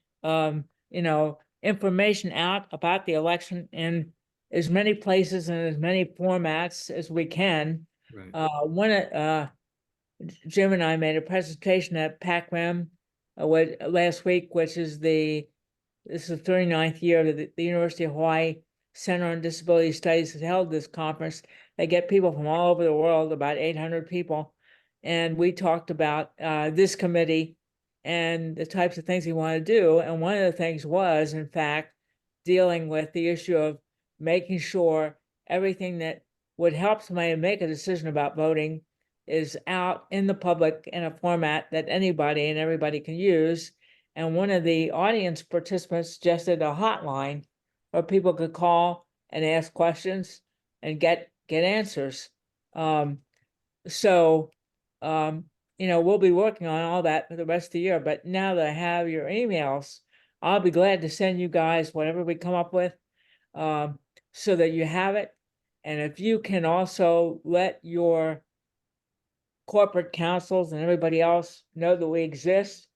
information out about the election in as many places and as many formats as we can. Right. Jim and I made a presentation at PACREM last week, which is this is the 39th year that the University of Hawaii Center on Disability Studies has held this conference. They get people from all over the world, about 800 people. And we talked about this committee and the types of things we want to do. And one of the things was, in fact, dealing with the issue of making sure everything that would help somebody make a decision about voting is out in the public in a format that anybody and everybody can use. And one of the audience participants suggested a hotline where people could call and ask questions and get answers. We'll be working on all that for the rest of the year. But now that I have your emails, I'll be glad to send you guys whatever we come up with, so that you have it. And if you can also let your corporate councils and everybody else know that we exist.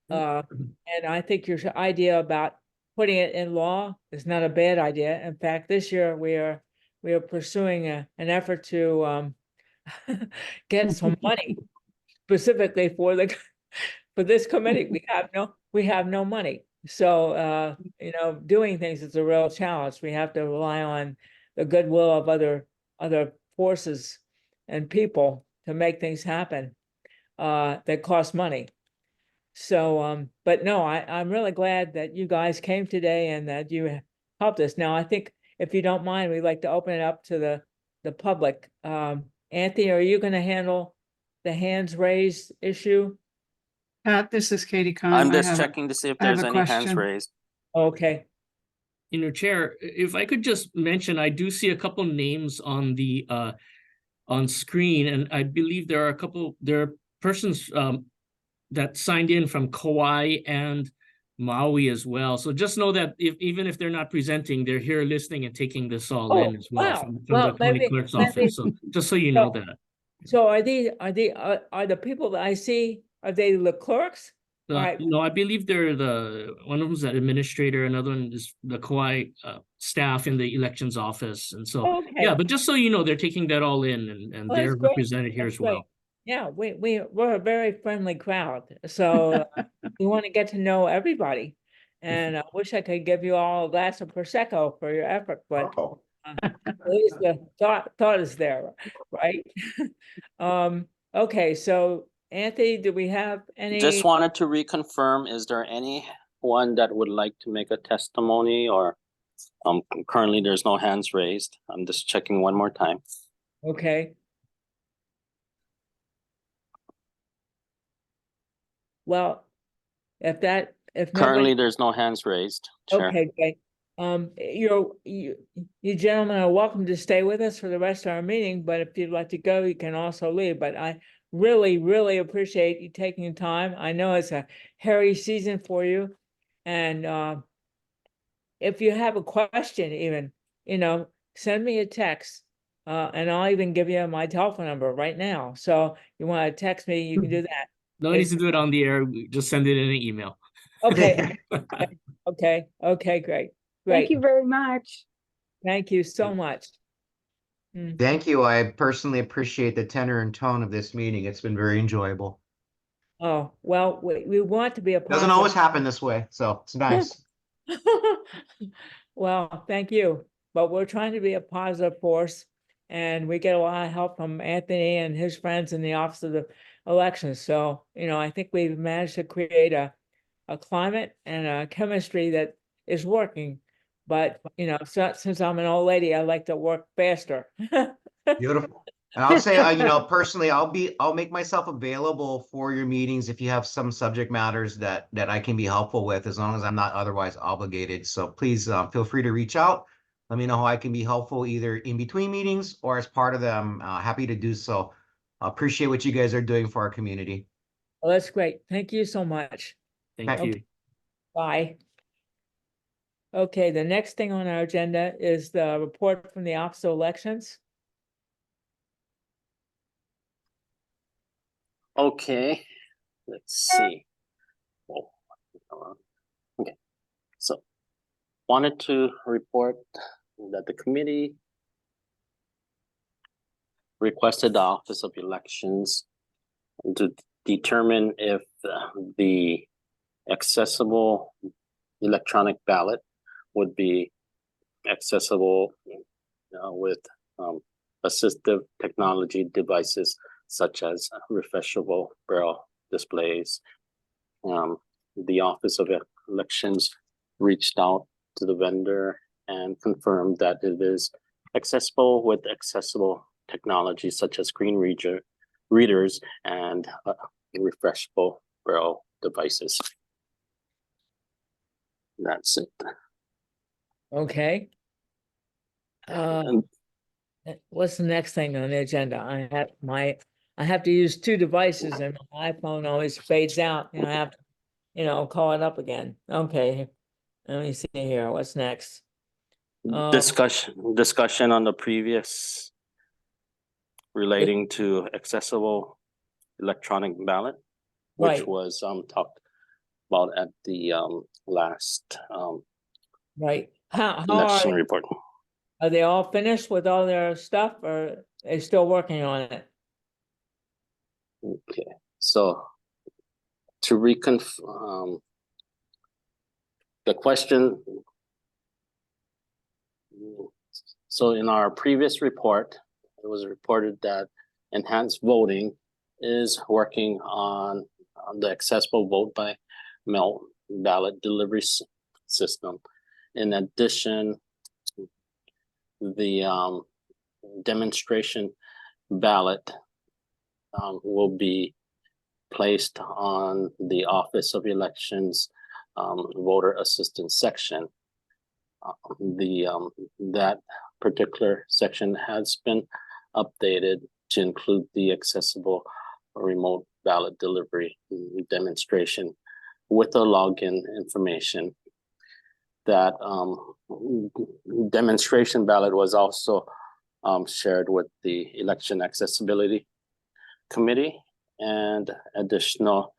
And I think your idea about putting it in law is not a bad idea. In fact, this year we are pursuing an effort to get some money specifically for this committee. We have no money. So doing things is a real challenge. We have to rely on the goodwill of other forces and people to make things happen that cost money. So, but no, I'm really glad that you guys came today and that you helped us. Now, I think if you don't mind, we'd like to open it up to the public. Anthony, are you going to handle the hands raised issue? Pat, this is Katie Kahn. I'm I just have a- checking to see if I have there's a any hands question. raised. Okay. Chair, if I could just mention, I do see a couple names on the on screen, and I believe there are persons that signed in from Kauai and Maui as well. So just know that even if they're not presenting, they're here listening and taking this all in as well, wow. from Well, the county clerk's office. So just so you know that. So are the people that I see, are they the clerks? All right. No, I believe they're one of them's the administrator, another one is the Kauai staff in the elections office. And so, Okay. yeah, but just so you know, they're taking that all in and Well, they're that's great. represented here That's as well. Yeah, we're a very friendly crowd. So we want to get to know everybody. And I wish I could give you all a glass of Prosecco for your effort, but at least the thought is there, right? Okay, so Anthony, do we have any? Just wanted to reconfirm, is there anyone that would like to make a testimony or currently there's no hands raised? I'm just checking one more time. Okay. Well, if Currently there's no hands raised, Chair. okay, great. You gentlemen are welcome to stay with us for the rest of our meeting, but if you'd like to go, you can also leave. But I really, really appreciate you taking the time. I know it's a hairy season for you. And if you have a question even, send me a text. And I'll even give you my telephone number right now. So you want to text me, you can do that. No need to do it on the air. Just send it in an email. Okay. Okay, great. Thank you very much. Thank you so much. Thank you. I personally appreciate the tenor and tone of this meeting. It's been very enjoyable. Oh, well, we want to be a Doesn't always happen this way, so it's nice. Well, thank you. But we're trying to be a positive force, and we get a lot of help from Anthony and his friends in the Office of the Elections. So, I think we've managed to create a climate and a chemistry that is working But, you know, since I'm an old lady, I like to work faster. Beautiful. And I'll say, you know, personally, I'll make myself available for your meetings if you have some subject matters that I can be helpful with, as long as I'm not otherwise obligated. So please feel free to reach out. Let me know how I can be helpful either in between meetings or as part of them. Happy to do so. I appreciate what you guys are doing for our community. Well, that's great. Thank you so much. Thank Okay. you. Bye. Okay, the next thing on our agenda is the report from the Office of Elections. Okay, let's see. Oh, okay, so wanted to report that the committee requested the Office of Elections to determine if the accessible electronic ballot would be accessible with assistive technology devices such as refreshable braille displays. The Office of Elections reached out to the vendor and confirmed that it is accessible with accessible technology such as screen readers and refreshable braille devices. That's it. Okay. And What's the next thing on the agenda? I have to use two devices and my iPhone always fades out and I have to, you know, call it up again. Okay. Let me see here. What's next? discussion on the previous relating to accessible electronic ballot, which Right. was talked about at the last Right. How election report. are they all finished with all their stuff or are they still working on it? Okay, so to reconfirm the question. So in our previous report, it was reported that Enhanced Voting is working on the accessible vote by mail ballot delivery system. In addition, the demonstration ballot will be placed on the Office of Elections voter assistance section. That particular section has been updated to include the accessible remote ballot delivery demonstration with the login information. That demonstration ballot was also shared with the Election Accessibility Committee, and additional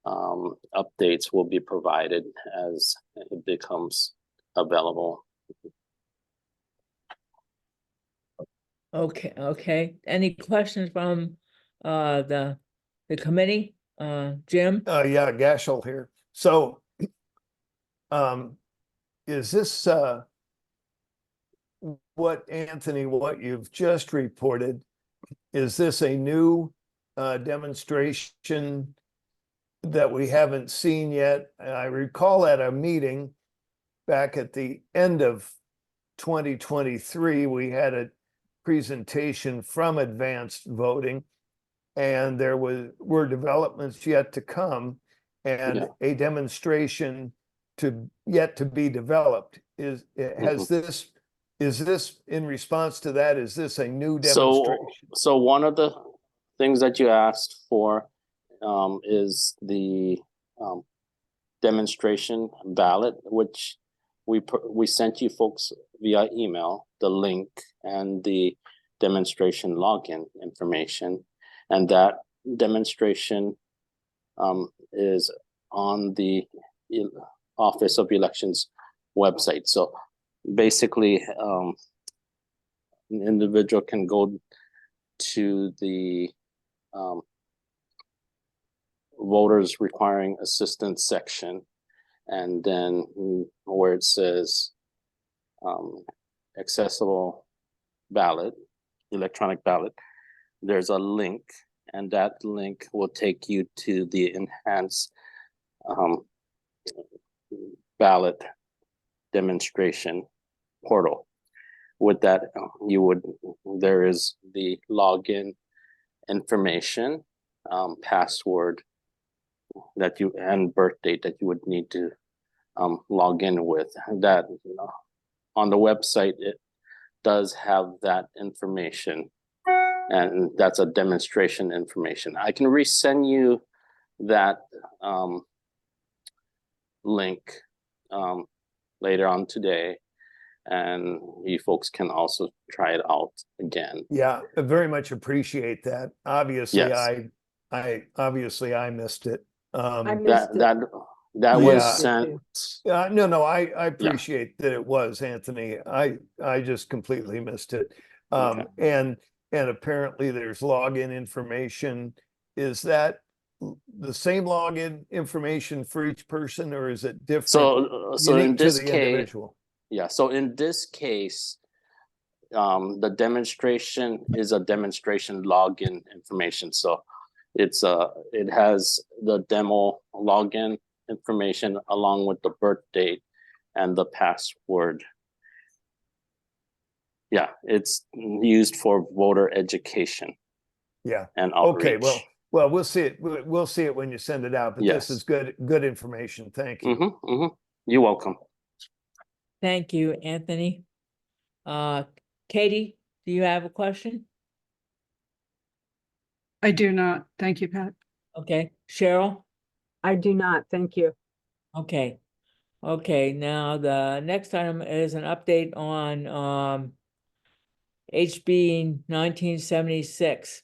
updates will be provided as it becomes available. Okay. Any questions from the committee? Jim? Yeah, Gashel here. So, is this, what you've just reported, is this a new demonstration that we haven't seen yet? I recall at a meeting back at the end of 2023, we had a presentation from Advanced Voting, and there were developments yet to come, and a demonstration yet to be developed. Is this in response to that? Is this a new demonstration? So one of the things that you asked for is the demonstration ballot, which we sent you folks via email, the link and the demonstration login information, and that demonstration is on the Office of Elections website. So basically, an individual can go to the voters requiring assistance section, and then where it says accessible ballot, electronic ballot, there's a link, and that link will take you to the enhanced ballot demonstration portal. With that, there is the login information, password and birth date that you would need to log in with. That on the website, it does have that information, and that's a demonstration information. I can resend you that link later on today, and you folks can also try it out again. Yeah, I very much appreciate that. Obviously, Yes. I missed it. I missed it. That Yeah. was sent. No, I appreciate that it was, Anthony. I just completely missed it. Okay. And apparently there's login information. Is that the same login information for each person, or is it different? So in unique to this the case, individual? yeah, so in this case, the demonstration is a demonstration login information. So it has the demo login information along with the birth date and the password. Yeah, it's used for voter education Yeah. and Okay, outreach. well, we'll see it. We'll see it when you send it out, but this Yes. is good information. Thank you. You're welcome. Thank you, Anthony. Katie, do you have a question? I do not. Thank you, Pat. Okay, Cheryl? I do not, thank you. Okay. Okay, now the next item is an update on HB 1976.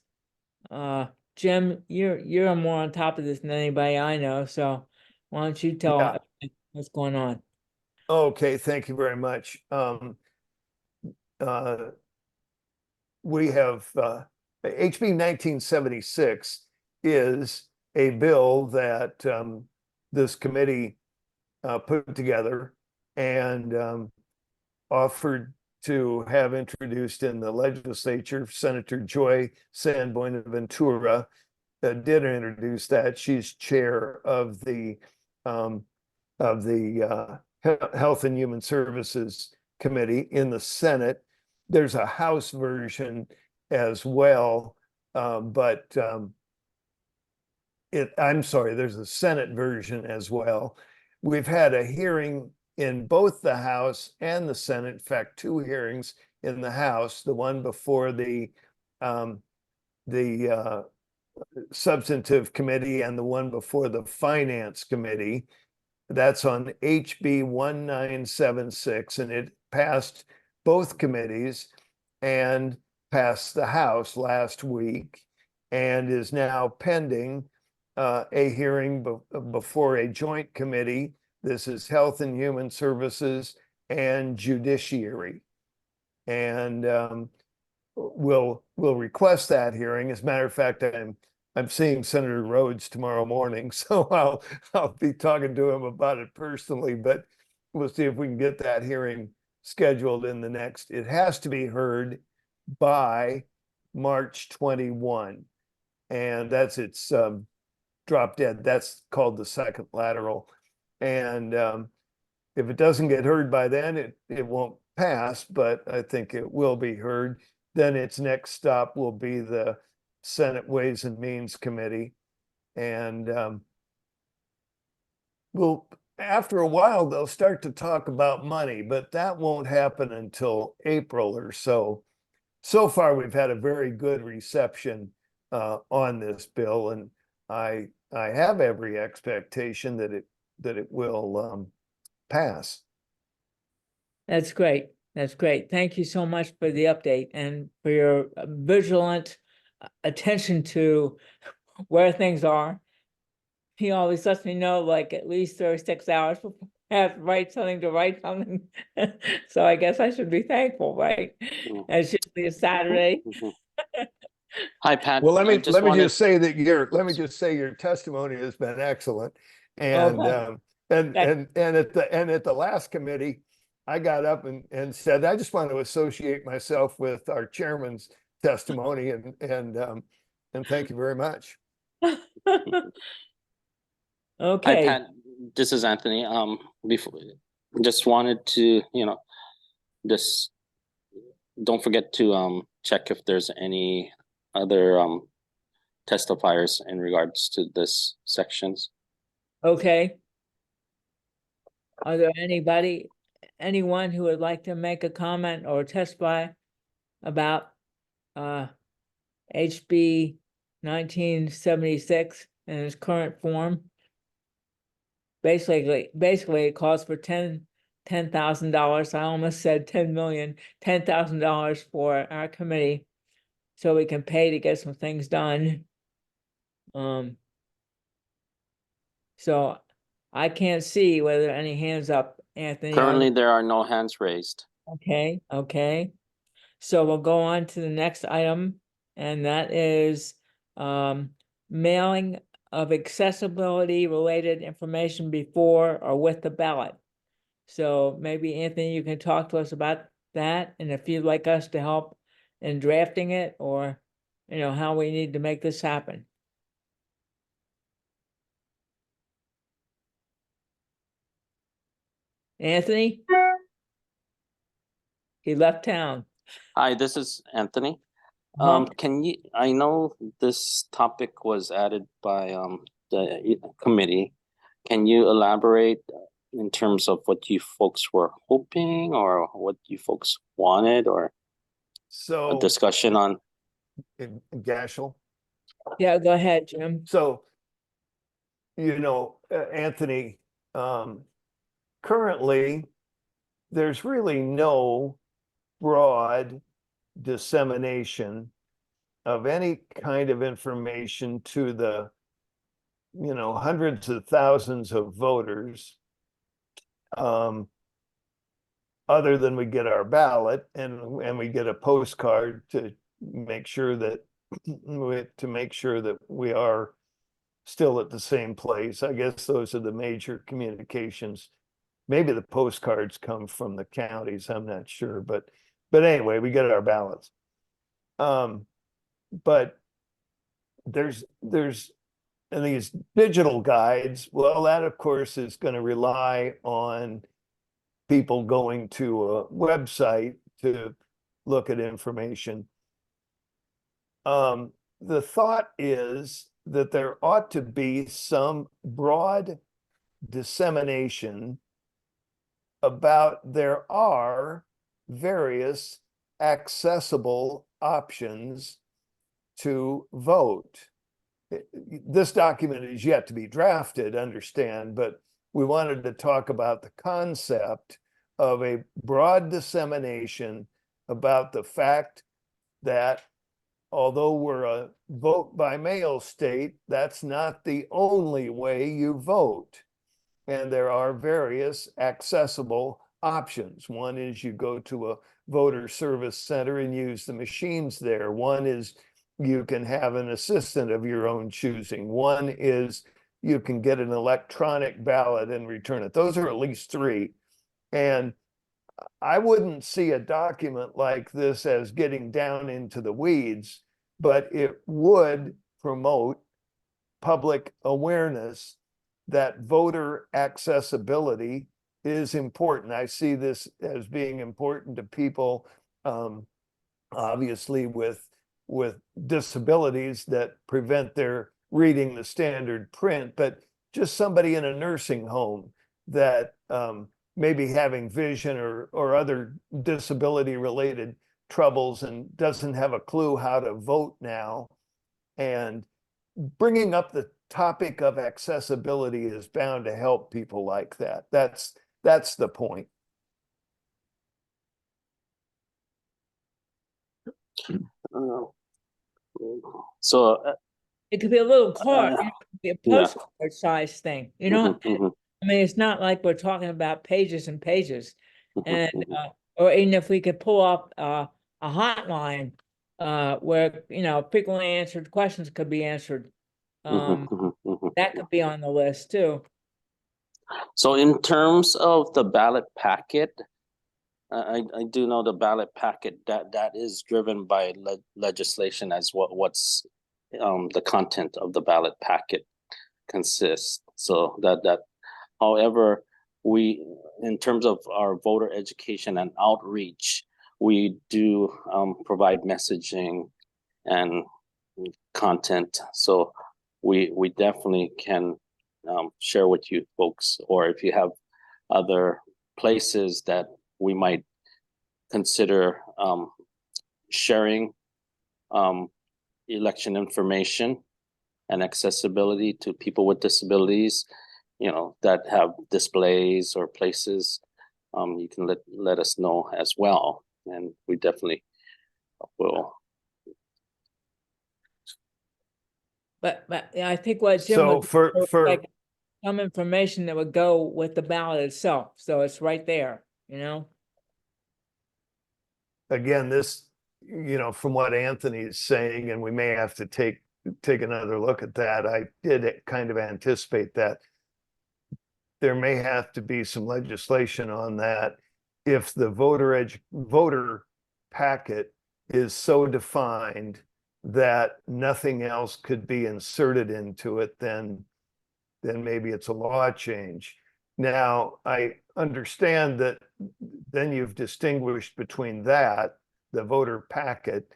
Jim, you're more on top of this than anybody I know, so why don't you tell Yeah. what's going on? Okay, thank you very much. We have HB 1976 is a bill that this committee put together and offered to have introduced in the legislature. Senator Joy San Buenaventura did introduce that. She's chair of the Health and Human Services Committee in the Senate. There's a House version as well, but I'm sorry, there's a Senate version as well. We've had a hearing in both the House and the Senate. In fact, two hearings in the House, the one before the Substantive Committee and the one before the Finance Committee. That's on HB 1976, and it passed both committees and passed the House last week and is now pending a hearing before a joint committee. This is Health and Human Services and Judiciary. And we'll request that hearing. As a matter of fact, I'm seeing Senator Rhodes tomorrow morning, so I'll be talking to him about it personally, but we'll see if we can get that hearing scheduled in the next. It has to be heard by March 21, and that's its drop dead. That's called the second lateral. And if it doesn't get heard by then, it won't pass, but I think it will be heard. Then its next stop will be the Senate Ways and Means Committee. And after a while, they'll start to talk about money, but that won't happen until April or so. So far, we've had a very good reception on this bill, and I have every expectation that it will pass. That's great. That's great. Thank you so much for the update and for your vigilant attention to where things are. He always lets me know like at least 36 hours before I have to write something. So I guess I should be thankful, right? It should be a Saturday. Hi, Pat. Well, let me wanted- just say your testimony has been excellent. And Okay. at the last committee, I got up and said, I just want to associate myself with our chairman's testimony, and thank you very much. Hi, Okay, Pat. This is Anthony. Before just wanted to, just don't forget to check if there's any other testifiers in regards to this sections. Okay. Are there anyone who would like to make a comment or testify about HB 1976 in its current form? Basically, it calls for $10,000. I almost said 10 million, $10,000 for our committee, so we can pay to get some things done. So I can't see whether any hands up, Anthony. Currently, there are no hands raised. Okay, okay. So we'll go on to the next item, and that is mailing of accessibility related information before or with the ballot. So maybe Anthony, you can talk to us about that, and if you'd like us to help in drafting it, or how we need to make this happen. Anthony? He left town. Hi, this is Anthony. Uh-huh. I know this topic was added by the committee. Can you elaborate in terms of what you folks were hoping, or what you folks wanted, or a So, discussion on? Gashel. Yeah, go ahead, Jim. So, Anthony, currently, there's really no broad dissemination of any kind of information to the, hundreds of thousands of voters, other than we get our ballot and we get a postcard to make sure that we are still at the same place. I guess those are the major communications. Maybe the postcards come from the counties, I'm not sure, but anyway, we get our ballots. But there's and these digital guides, well, that of course is going to rely on people going to a website to look at information. The thought is that there ought to be some broad dissemination about there are various accessible options to vote. This document is yet to be drafted, understand, but we wanted to talk about the concept of a broad dissemination about the fact that although we're a vote by mail state, that's not the only way you vote. And there are various accessible options. One is you go to a voter service center and use the machines there. One is you can have an assistant of your own choosing. One is you can get an electronic ballot and return it. Those are at least three. And I wouldn't see a document like this as getting down into the weeds, but it would promote public awareness that voter accessibility is important. I see this as being important to people, obviously with disabilities that prevent their reading the standard print, but just somebody in a nursing home that maybe having vision or other disability related troubles and doesn't have a clue how to vote now. And bringing up the topic of accessibility is bound to help people like that. That's the point. So It could be a little card, Uh, it could be a yeah. postcard size thing, you know? mhm. I mean, it's not like we're talking about pages and pages. And, or even if we could pull up a hotline where, frequently answered questions could be answered. That could be on the list too. So in terms of the ballot packet, I do know the ballot packet that is driven by legislation as what's the content of the ballot packet consists. So that however, we, in terms of our voter education and outreach, we do provide messaging and content. So we definitely can share with you folks, or if you have other places that we might consider sharing election information and accessibility to people with disabilities, you know, that have displays or places, you can let us know as well, and we definitely will. But yeah, I think what Jim So was for like some information that would go with the ballot itself, so it's right there, you know? again, this, you know, from what Anthony is saying, and we may have to take another look at that. I did kind of anticipate that there may have to be some legislation on that if the voter packet is so defined that nothing else could be inserted into it, then maybe it's a law change. Now, I understand that then you've distinguished between that, the voter packet,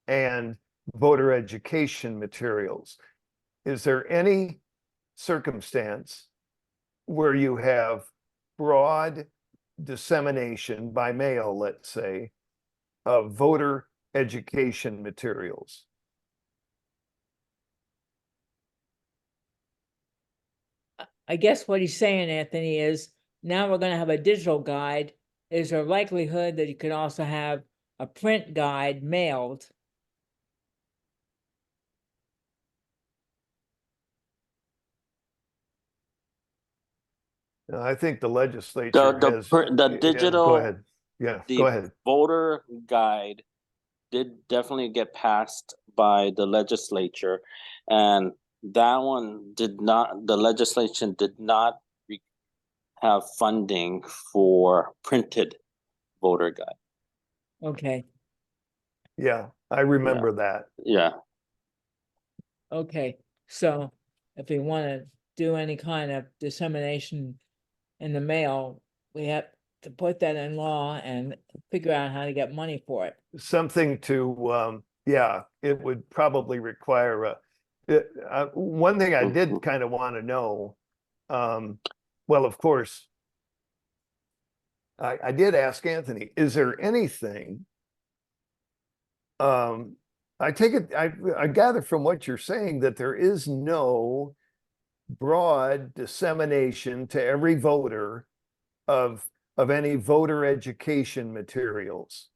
and voter education materials. Is there any circumstance where you have broad dissemination by mail, let's say, of voter education materials? I guess what he's saying, Anthony, is now we're gonna have a digital guide. Is there likelihood that you could also have a print guide mailed? I think the legislature has. The yeah, Go digital, ahead. Yeah, the go ahead. voter guide did definitely get passed by the legislature, and that one did not, the legislation did not have funding for printed voter guide. Okay, Yeah, I remember that. Yeah. okay, so if we wanna do any kind of dissemination in the mail, we have to put that in law and figure out how to get money for it. Something to, yeah, it would probably require one thing I did kind of want to know, well, of course, I did ask Anthony, is there anything, I take it, I gather from what you're saying that there is no broad dissemination to every voter of any voter education materials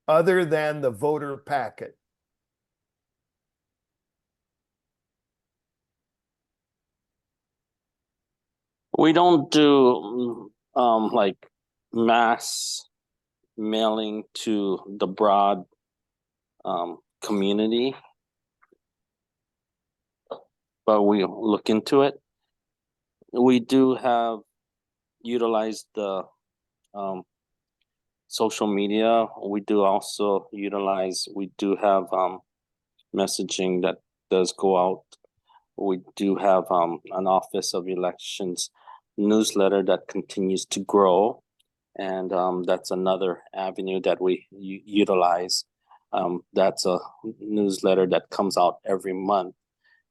other than the voter packet. We don't do like mass mailing to the broad community, but we look into it. We do have utilized the social media. We do also utilize, we do have messaging that does go out. We do have an Office of Elections newsletter that continues to grow, and that's another avenue that we utilize. That's a newsletter that comes out every month,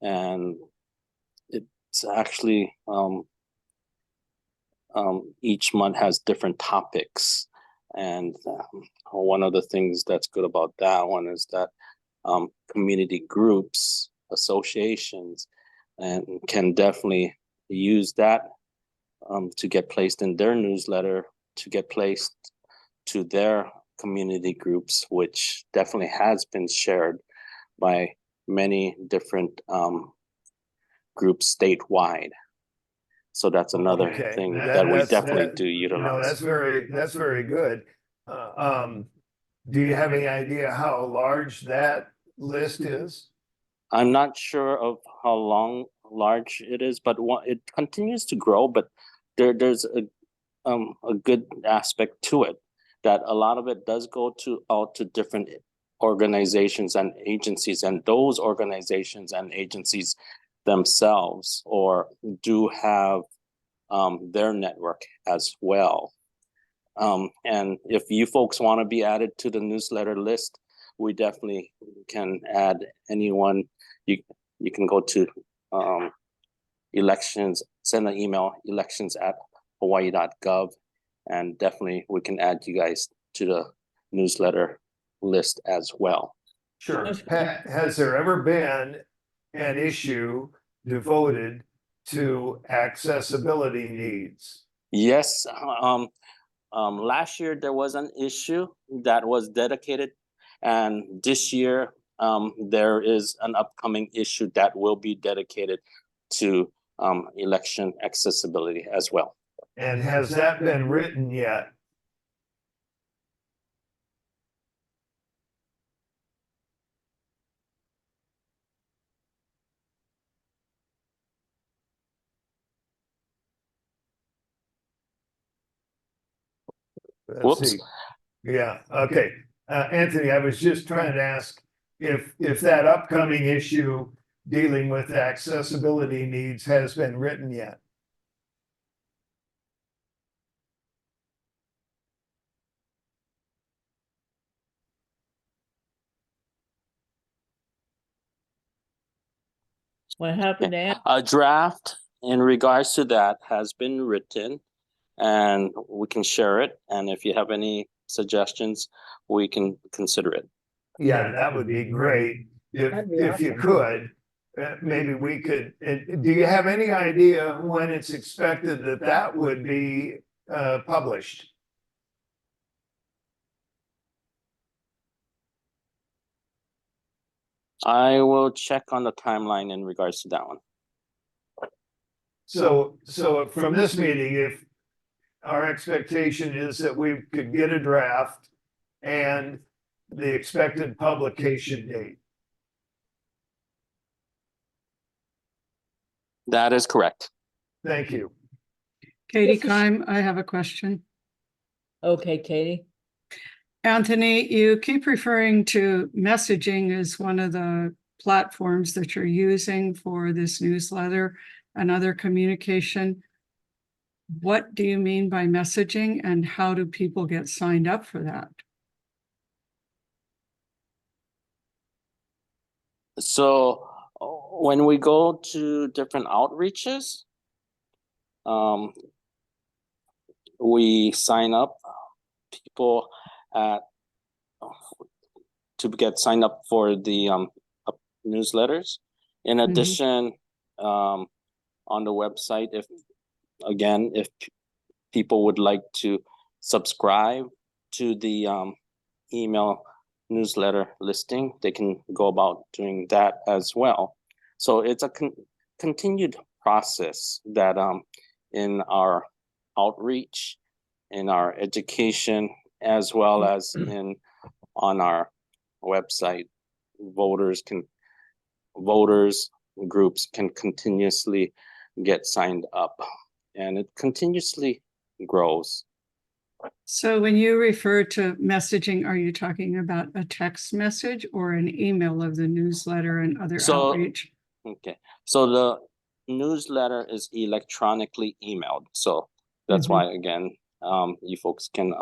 and it's actually each month has different topics. And one of the things that's good about that one is that community groups, associations, and can definitely use that to get placed in their newsletter, to get placed to their community groups, which definitely has been shared by many different groups statewide. So that's another Okay, thing that we definitely do No, utilize. that's very good. Do you have any idea how large that list is? I'm not sure of how large it is, but it continues to grow. But there's a good aspect to it, that a lot of it does go out to different organizations and agencies, and those organizations and agencies themselves or do have their network as well. And if you folks want to be added to the newsletter list, we definitely can add anyone. You can go to elections, send an email, elections@hawaii.gov, and definitely we can add you guys to the newsletter list as well. Sure. That's- Pat, has there ever been an issue devoted to accessibility needs? Yes, last year there was an issue that was dedicated, and this year there is an upcoming issue that will be dedicated to election accessibility as well. And has that been written yet? Let's Whoops. see. Yeah, okay. Anthony, I was just trying to ask if that upcoming issue dealing with accessibility needs has been written yet. What happened to Ann? A draft in regards to that has been written, and we can share it. And if you have any suggestions, we can consider it. Yeah, that would be great. That'd be If you awesome. could, maybe we could, do you have any idea when it's expected that that would be published? I will check on the timeline in regards to that one. So from this meeting, if our expectation is that we could get a draft and the expected publication date. That is correct. Thank you. Katie This is- Kime, I have a question. Okay, Katie. Anthony, you keep referring to messaging as one of the platforms that you're using for this newsletter and other communication. What do you mean by messaging, and how do people get signed up for that? So when we go to different outreaches, we sign up people to get signed up for the newsletters. In addition, on the website, if people would like to subscribe to the email newsletter listing, they can go about doing that as well. So it's a continued process that in our outreach, in our education, as well as on our website, voters groups can continuously get signed up, and it continuously grows. So when you refer to messaging, are you talking about a text message or an email of the newsletter and other So- outreach? Okay, so the newsletter is electronically emailed, so that's why, again, you folks can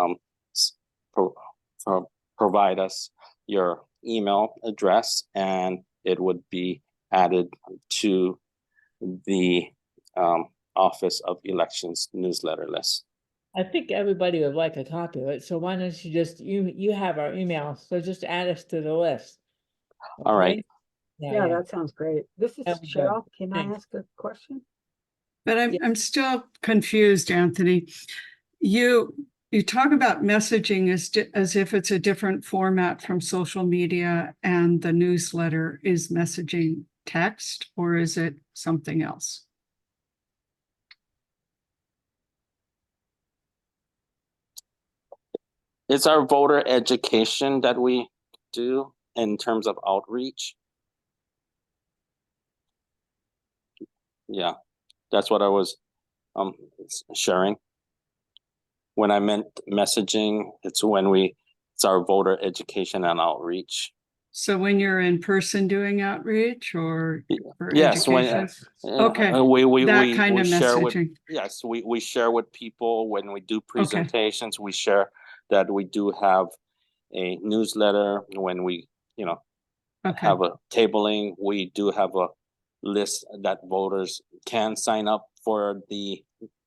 provide us your email address, and it would be added to the Office of Elections newsletter list. I think everybody would like a copy of it, so why don't you just, you have our email, so just add us to the list. All right. Okay? Yeah, that sounds great. This is That was good. Cheryl. Can I Thanks. ask a question? But Yeah. I'm still confused, Anthony. You talk about messaging as if it's a different format from social media, and the newsletter is messaging text, or is it something else? It's our voter education that we do in terms of outreach. Yeah, that's what I was sharing. When I meant messaging, it's our voter education and outreach. So when you're in person doing outreach or for Yes, when education? uh, Okay, we that kind of share with, messaging. yes, we share with people when we do presentations. We share that we do have a newsletter when we, you know, Okay, have a tabling. We do have a list that voters can sign up for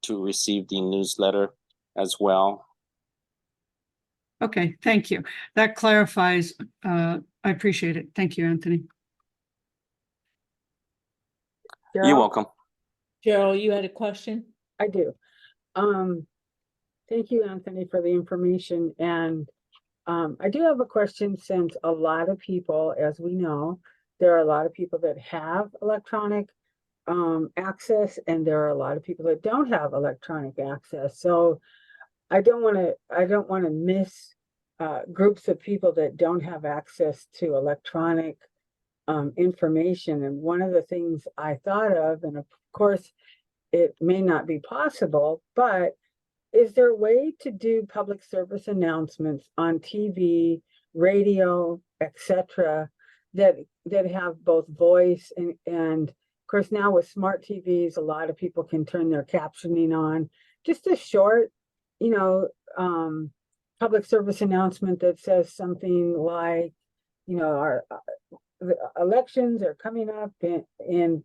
to receive the newsletter as well. okay, thank you. That clarifies. I appreciate it. Thank you, Anthony. You're Cheryl? welcome. Cheryl, you had a question? I do. Thank you, Anthony, for the information. And I do have a question, since a lot of people, as we know, there are a lot of people that have electronic access, and there are a lot of people that don't have electronic access. So I don't want to miss groups of people that don't have access to electronic information. And one of the things I thought of, and of course, it may not be possible, but is there a way to do public service announcements on TV, radio, etc., that have both voice and of course, now with smart TVs, a lot of people can turn their captioning on. Just a short, you know, public service announcement that says something like, you know, our the elections are coming up in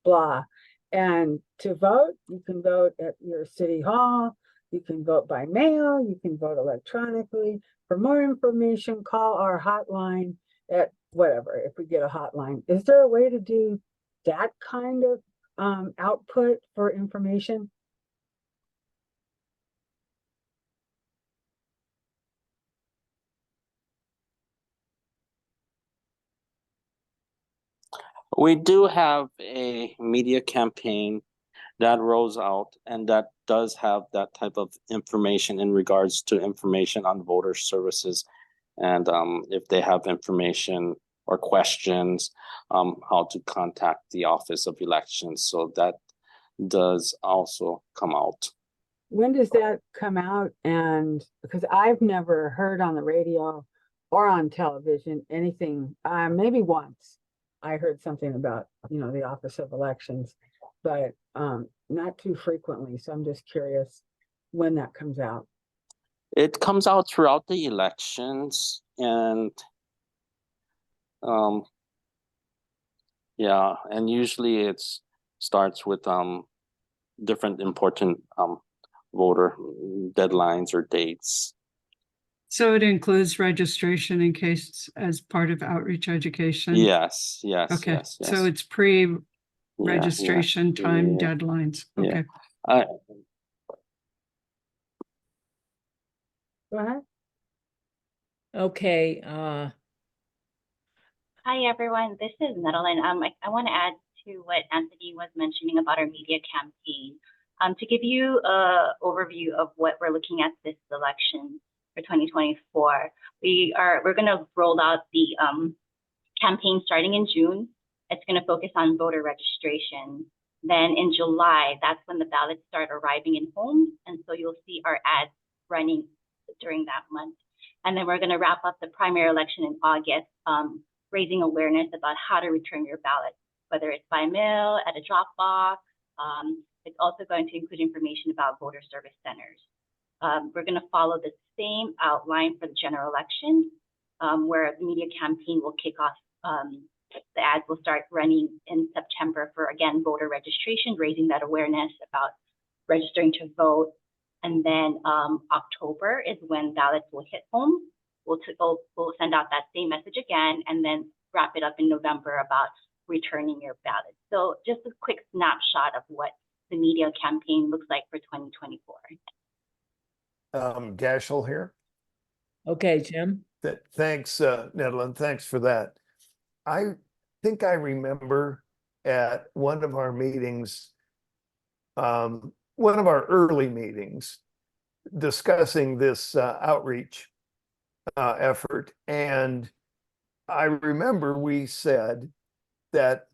blah. And to vote, you can vote at your city hall, you can vote by mail, you can vote electronically. For more information, call our hotline at whatever, if we get a hotline. Is there a way to do that kind of output for information? We do have a media campaign that rolls out, and that does have that type of information in regards to information on voter services. And if they have information or questions, how to contact the Office of Elections. So that does also come out. When does that come out? And because I've never heard on the radio or on television anything, maybe once I heard something about, you know, the Office of Elections, but not too frequently. So I'm just curious when that comes out. It comes out throughout the elections, and yeah, and usually it starts with different important voter deadlines or dates. So it includes registration in case as part of outreach education? Yes, yes, Okay, yes, yes. so it's Yeah, pre-registration time yeah, deadlines. yeah. Okay. Go ahead. Okay, Hi, everyone. This is Madeline. I want to add to what Anthony was mentioning about our media campaign. To give you an overview of what we're looking at this election for 2024, we're going to roll out the campaign starting in June. It's going to focus on voter registration. Then in July, that's when the ballots start arriving in homes, and so you'll see our ads running during that month. And then we're going to wrap up the primary election in August, raising awareness about how to return your ballot, whether it's by mail, at a drop box. It's also going to include information about voter service centers. We're going to follow the same outline for the general election, where the media campaign will kick off. The ads will start running in September for, again, voter registration, raising that awareness about registering to vote. And then October is when ballots will hit home. We'll send out that same message again, and then wrap it up in November about returning your ballot. So just a quick snapshot of what the media campaign looks like for 2024. Gashel here. okay, Jim. Thanks, Nederland. Thanks for that. I think I remember at one of our meetings, one of our early meetings, discussing this outreach effort. And I remember we said that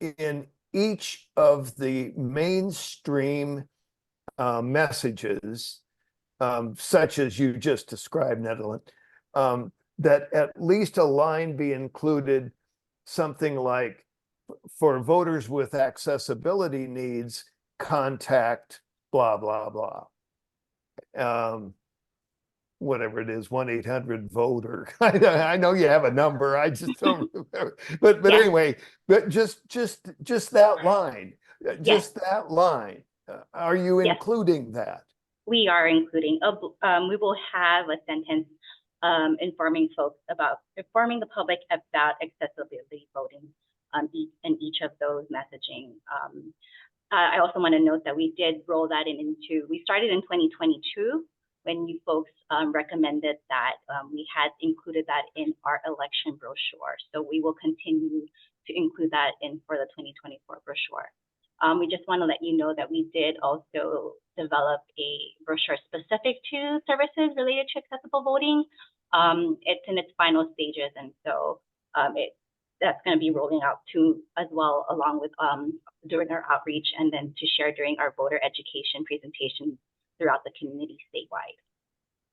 in each of the mainstream messages, such as you just described, Nederland, that at least a line be included, something like, for voters with accessibility needs, contact blah, blah, blah. Whatever it is, 1-800-VOTER. I know you have a number, I just don't remember. But Yeah. anyway, but just that line, just that line. Are you Yes. including that? We are including, we will have a sentence informing the public about accessibility voting in each of those messaging. I also want to note that we did roll that we started in 2022 when you folks recommended that we had included that in our election brochure. So we will continue to include that for the 2024 brochure. We just want to let you know that we did also develop a brochure specific to services related to accessible voting. It's in its final stages, and so that's going to be rolling out too as well, along with during our outreach, and then to share during our voter education presentation throughout the community statewide.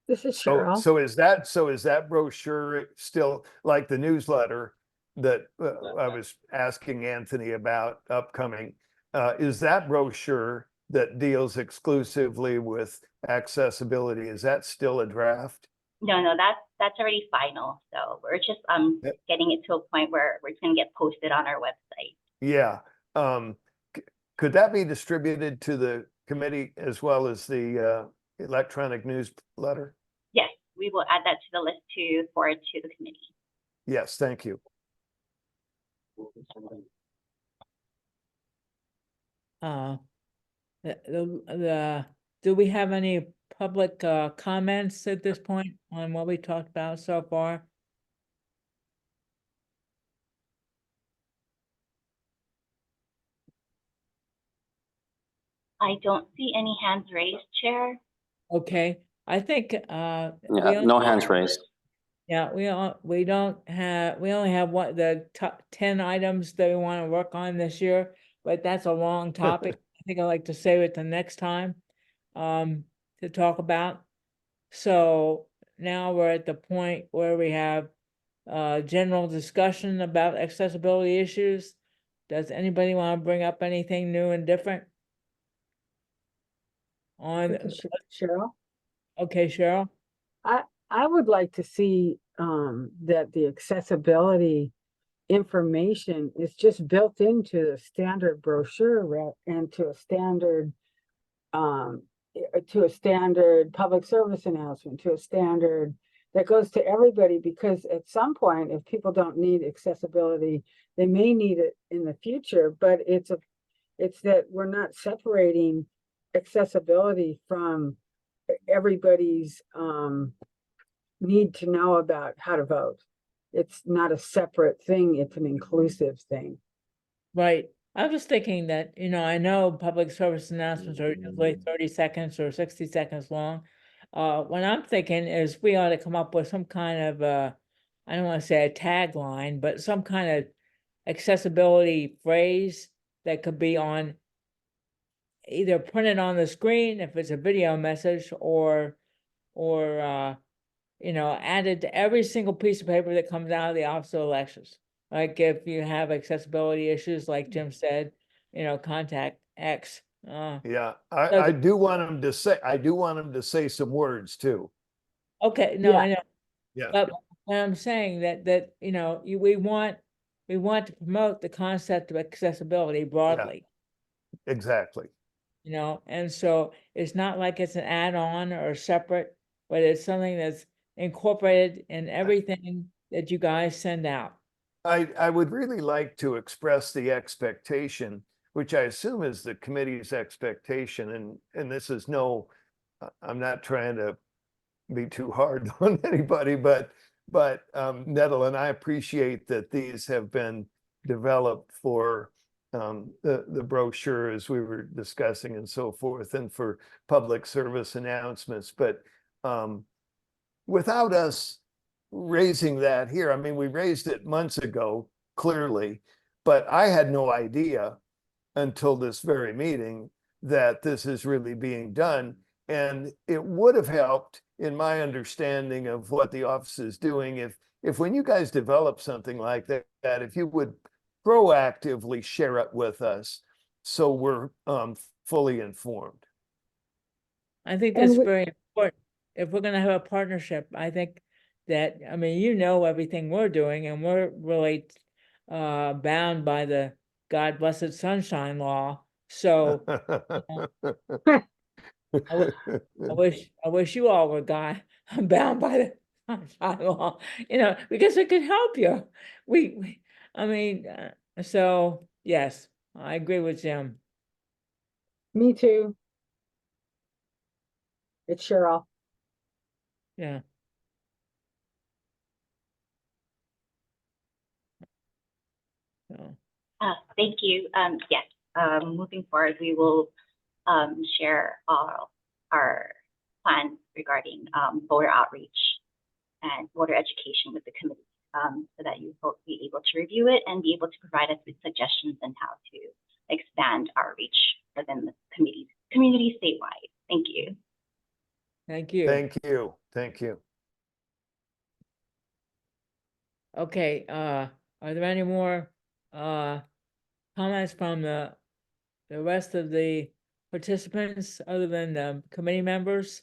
This is Cheryl. So is that brochure still like the newsletter that I was asking Anthony about upcoming? Is that brochure that deals exclusively with accessibility, is that still a draft? No, that's already final. So we're just getting it to a point where it's going to get posted on our website. Yeah. Could that be distributed to the committee as well as the electronic newsletter? Yes, we will add that to the list to forward to the committee. Yes, thank you. Do we have any public comments at this point on what we talked about so far? I don't see any hands raised, Chair. Okay, I think Yeah, no hands raised. Yeah, we only have the top 10 items that we want to work on this year, but that's a long topic. I think I'd like to save it the next time to talk about. So now we're at the point where we have general discussion about accessibility issues. Does anybody want to bring up anything new and different? Cheryl? Okay, Cheryl. I would like to see that the accessibility information is just built into the standard brochure and to a standard public service announcement, to a standard that goes to everybody, because at some point, if people don't need accessibility, they may need it in the future, but it's that we're not separating accessibility from everybody's need to know about how to vote. It's not a separate thing, it's an inclusive thing. Right. I was thinking that, I know public service announcements are usually 30 seconds or 60 seconds long. What I'm thinking is we ought to come up with some kind of I don't want to say a tagline, but some kind of accessibility phrase that could be on either printed on the screen if it's a video message, or added to every single piece of paper that comes out of the Office of Elections. Like if you have accessibility issues, like Jim said, contact X. Yeah, I do want him to say some words too. Okay, no, Yeah. I know. Yeah. But I'm saying that we want to promote the concept of accessibility broadly. Exactly. And so it's not like it's an add-on or separate, but it's something that's incorporated in everything that you guys send out. I would really like to express the expectation, which I assume is the committee's expectation, and this is I'm not trying to be too hard on anybody, but Nettle, and I appreciate that these have been developed for the brochure as we were discussing and so forth, and for public service announcements. But without us raising that here, I mean, we raised it months ago, clearly, but I had no idea until this very meeting that this is really being done. And it would have helped in my understanding of what the office is doing if when you guys develop something like that, if you would proactively share it with us so we're fully informed. I think And that's we- very important. If we're gonna have a partnership, I think that, I mean, you know everything we're doing and we're really bound by the God blessed sunshine law. So I wish you all were bound by the sunshine law, because it could help you. I mean, so yes, I agree with Jim. Me too. It's Cheryl. Yeah. So, Thank you. Yes, moving forward, we will share all our plans regarding voter outreach and voter education with the committee, so that you will be able to review it and be able to provide us with suggestions on how to expand our reach within the community statewide. Thank you. thank you. Thank you. Thank you. Okay, are there any more comments from the rest of the participants other than the committee members?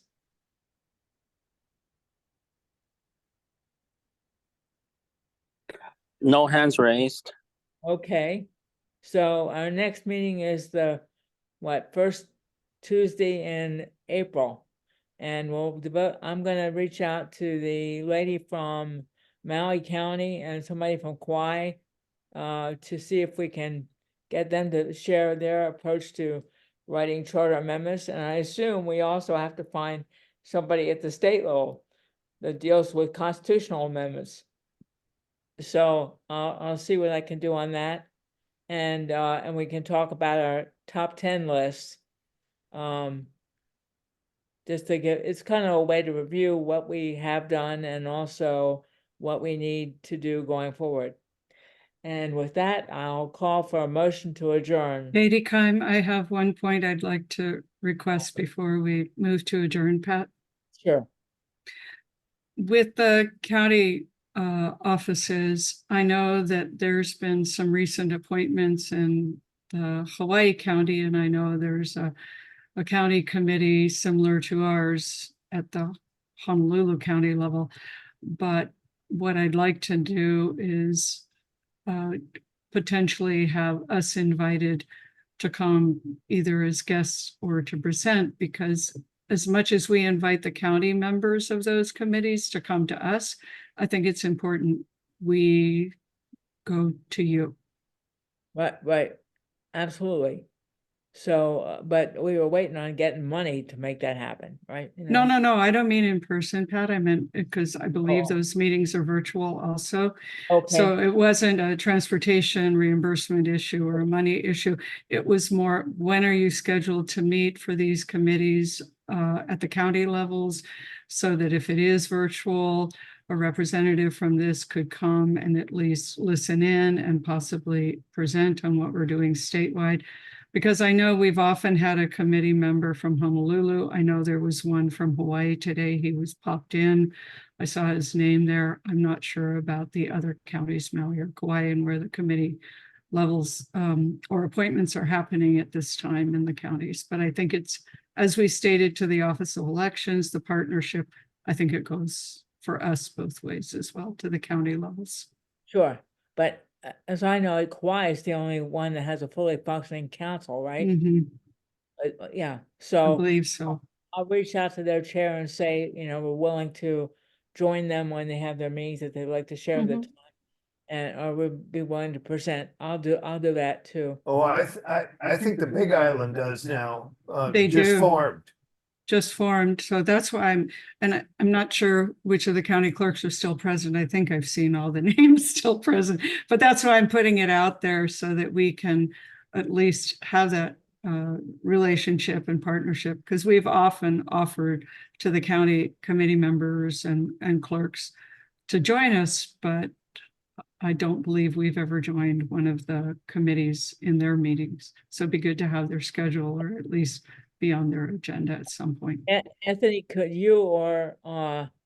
No hands raised. Okay, so our next meeting is the, first Tuesday in April? And I'm gonna reach out to the lady from Maui County and somebody from Kauai to see if we can get them to share their approach to writing charter amendments. And I assume we also have to find somebody at the state level that deals with constitutional amendments. So I'll see what I can do on that. And we can talk about our top 10 list. Just to get, it's kind of a way to review what we have done and also what we need to do going forward. And with that, I'll call for a motion to adjourn. Katie Kime, I have one point I'd like to request before we move to adjourn, Pat. Sure. With the county offices, I know that there's been some recent appointments in the Hawaii County, and I know there's a county committee similar to ours at the Honolulu County level. But what I'd like to do is potentially have us invited to come either as guests or to present, because as much as we invite the county members of those committees to come to us, I think it's important we go to you. Right, absolutely. So, but we were waiting on getting money to make that happen, right? No, I don't mean in person, Pat. I meant because I believe Oh. those meetings are virtual also. Okay, So it wasn't a transportation reimbursement issue or a money issue. It was more, when are you scheduled to meet for these committees at the county levels? So that if it is virtual, a representative from this could come and at least listen in and possibly present on what we're doing statewide. Because I know we've often had a committee member from Honolulu. I know there was one from Hawaii today. He was popped in. I saw his name there. I'm not sure about the other counties, Maui or Kauai, and where the committee levels or appointments are happening at this time in the counties. But I think it's, as we stated to the Office of Elections, the partnership, I think it goes for us both ways as well to the county levels. sure. But as I know, Kauai is the only one that has a fully functioning council, right? Mhm, Yeah, I so believe so. I'll reach out to their chair and say, we're willing to join them when they have their meetings, that they'd like to share the time. And or we'd be willing to present. I'll do that too. Oh, I think the Big Island does now. They just do. formed. Just formed, so that's why I'm not sure which of the county clerks are still present. I think I've seen all the names still present, but that's why I'm putting it out there so that we can at least have that relationship and partnership, because we've often offered to the county committee members and clerks to join us, but I don't believe we've ever joined one of the committees in their meetings. So it'd be good to have their schedule or at least be on their agenda at some point. Anthony, could you or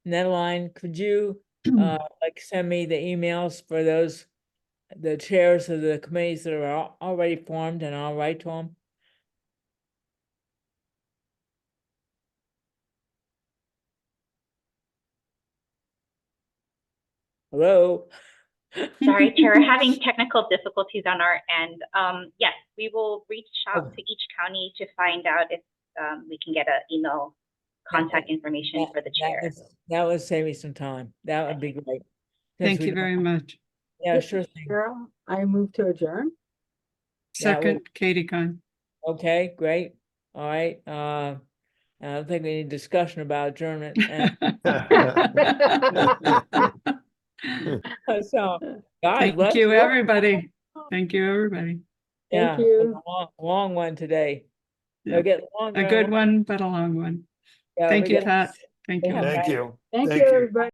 Natalie, could you like send me the emails for those, the chairs of the committees that are already formed, and I'll write to them? Hello? Sorry, Chair, we're having technical difficulties on our end. Yes, we will reach out Okay. to each county to find out if we can get an email contact information for the chair. That would save me some time. That would be great. since Thank we you don't- very much. Yeah, This sure is thing. Cheryl. I move to adjourn. Yeah, well- Second, Katie Kine. Okay, great. All right. I don't think we need discussion about adjournment. And so, God Thank bless you, you. everybody. Thank you, everybody. Yeah, Thank you. long one today. Yeah. It'll get longer A and good longer. one, but a long one. Yeah, Thank we you, get- Pat. Thank you. Yeah. Thank you. Thank you, everybody.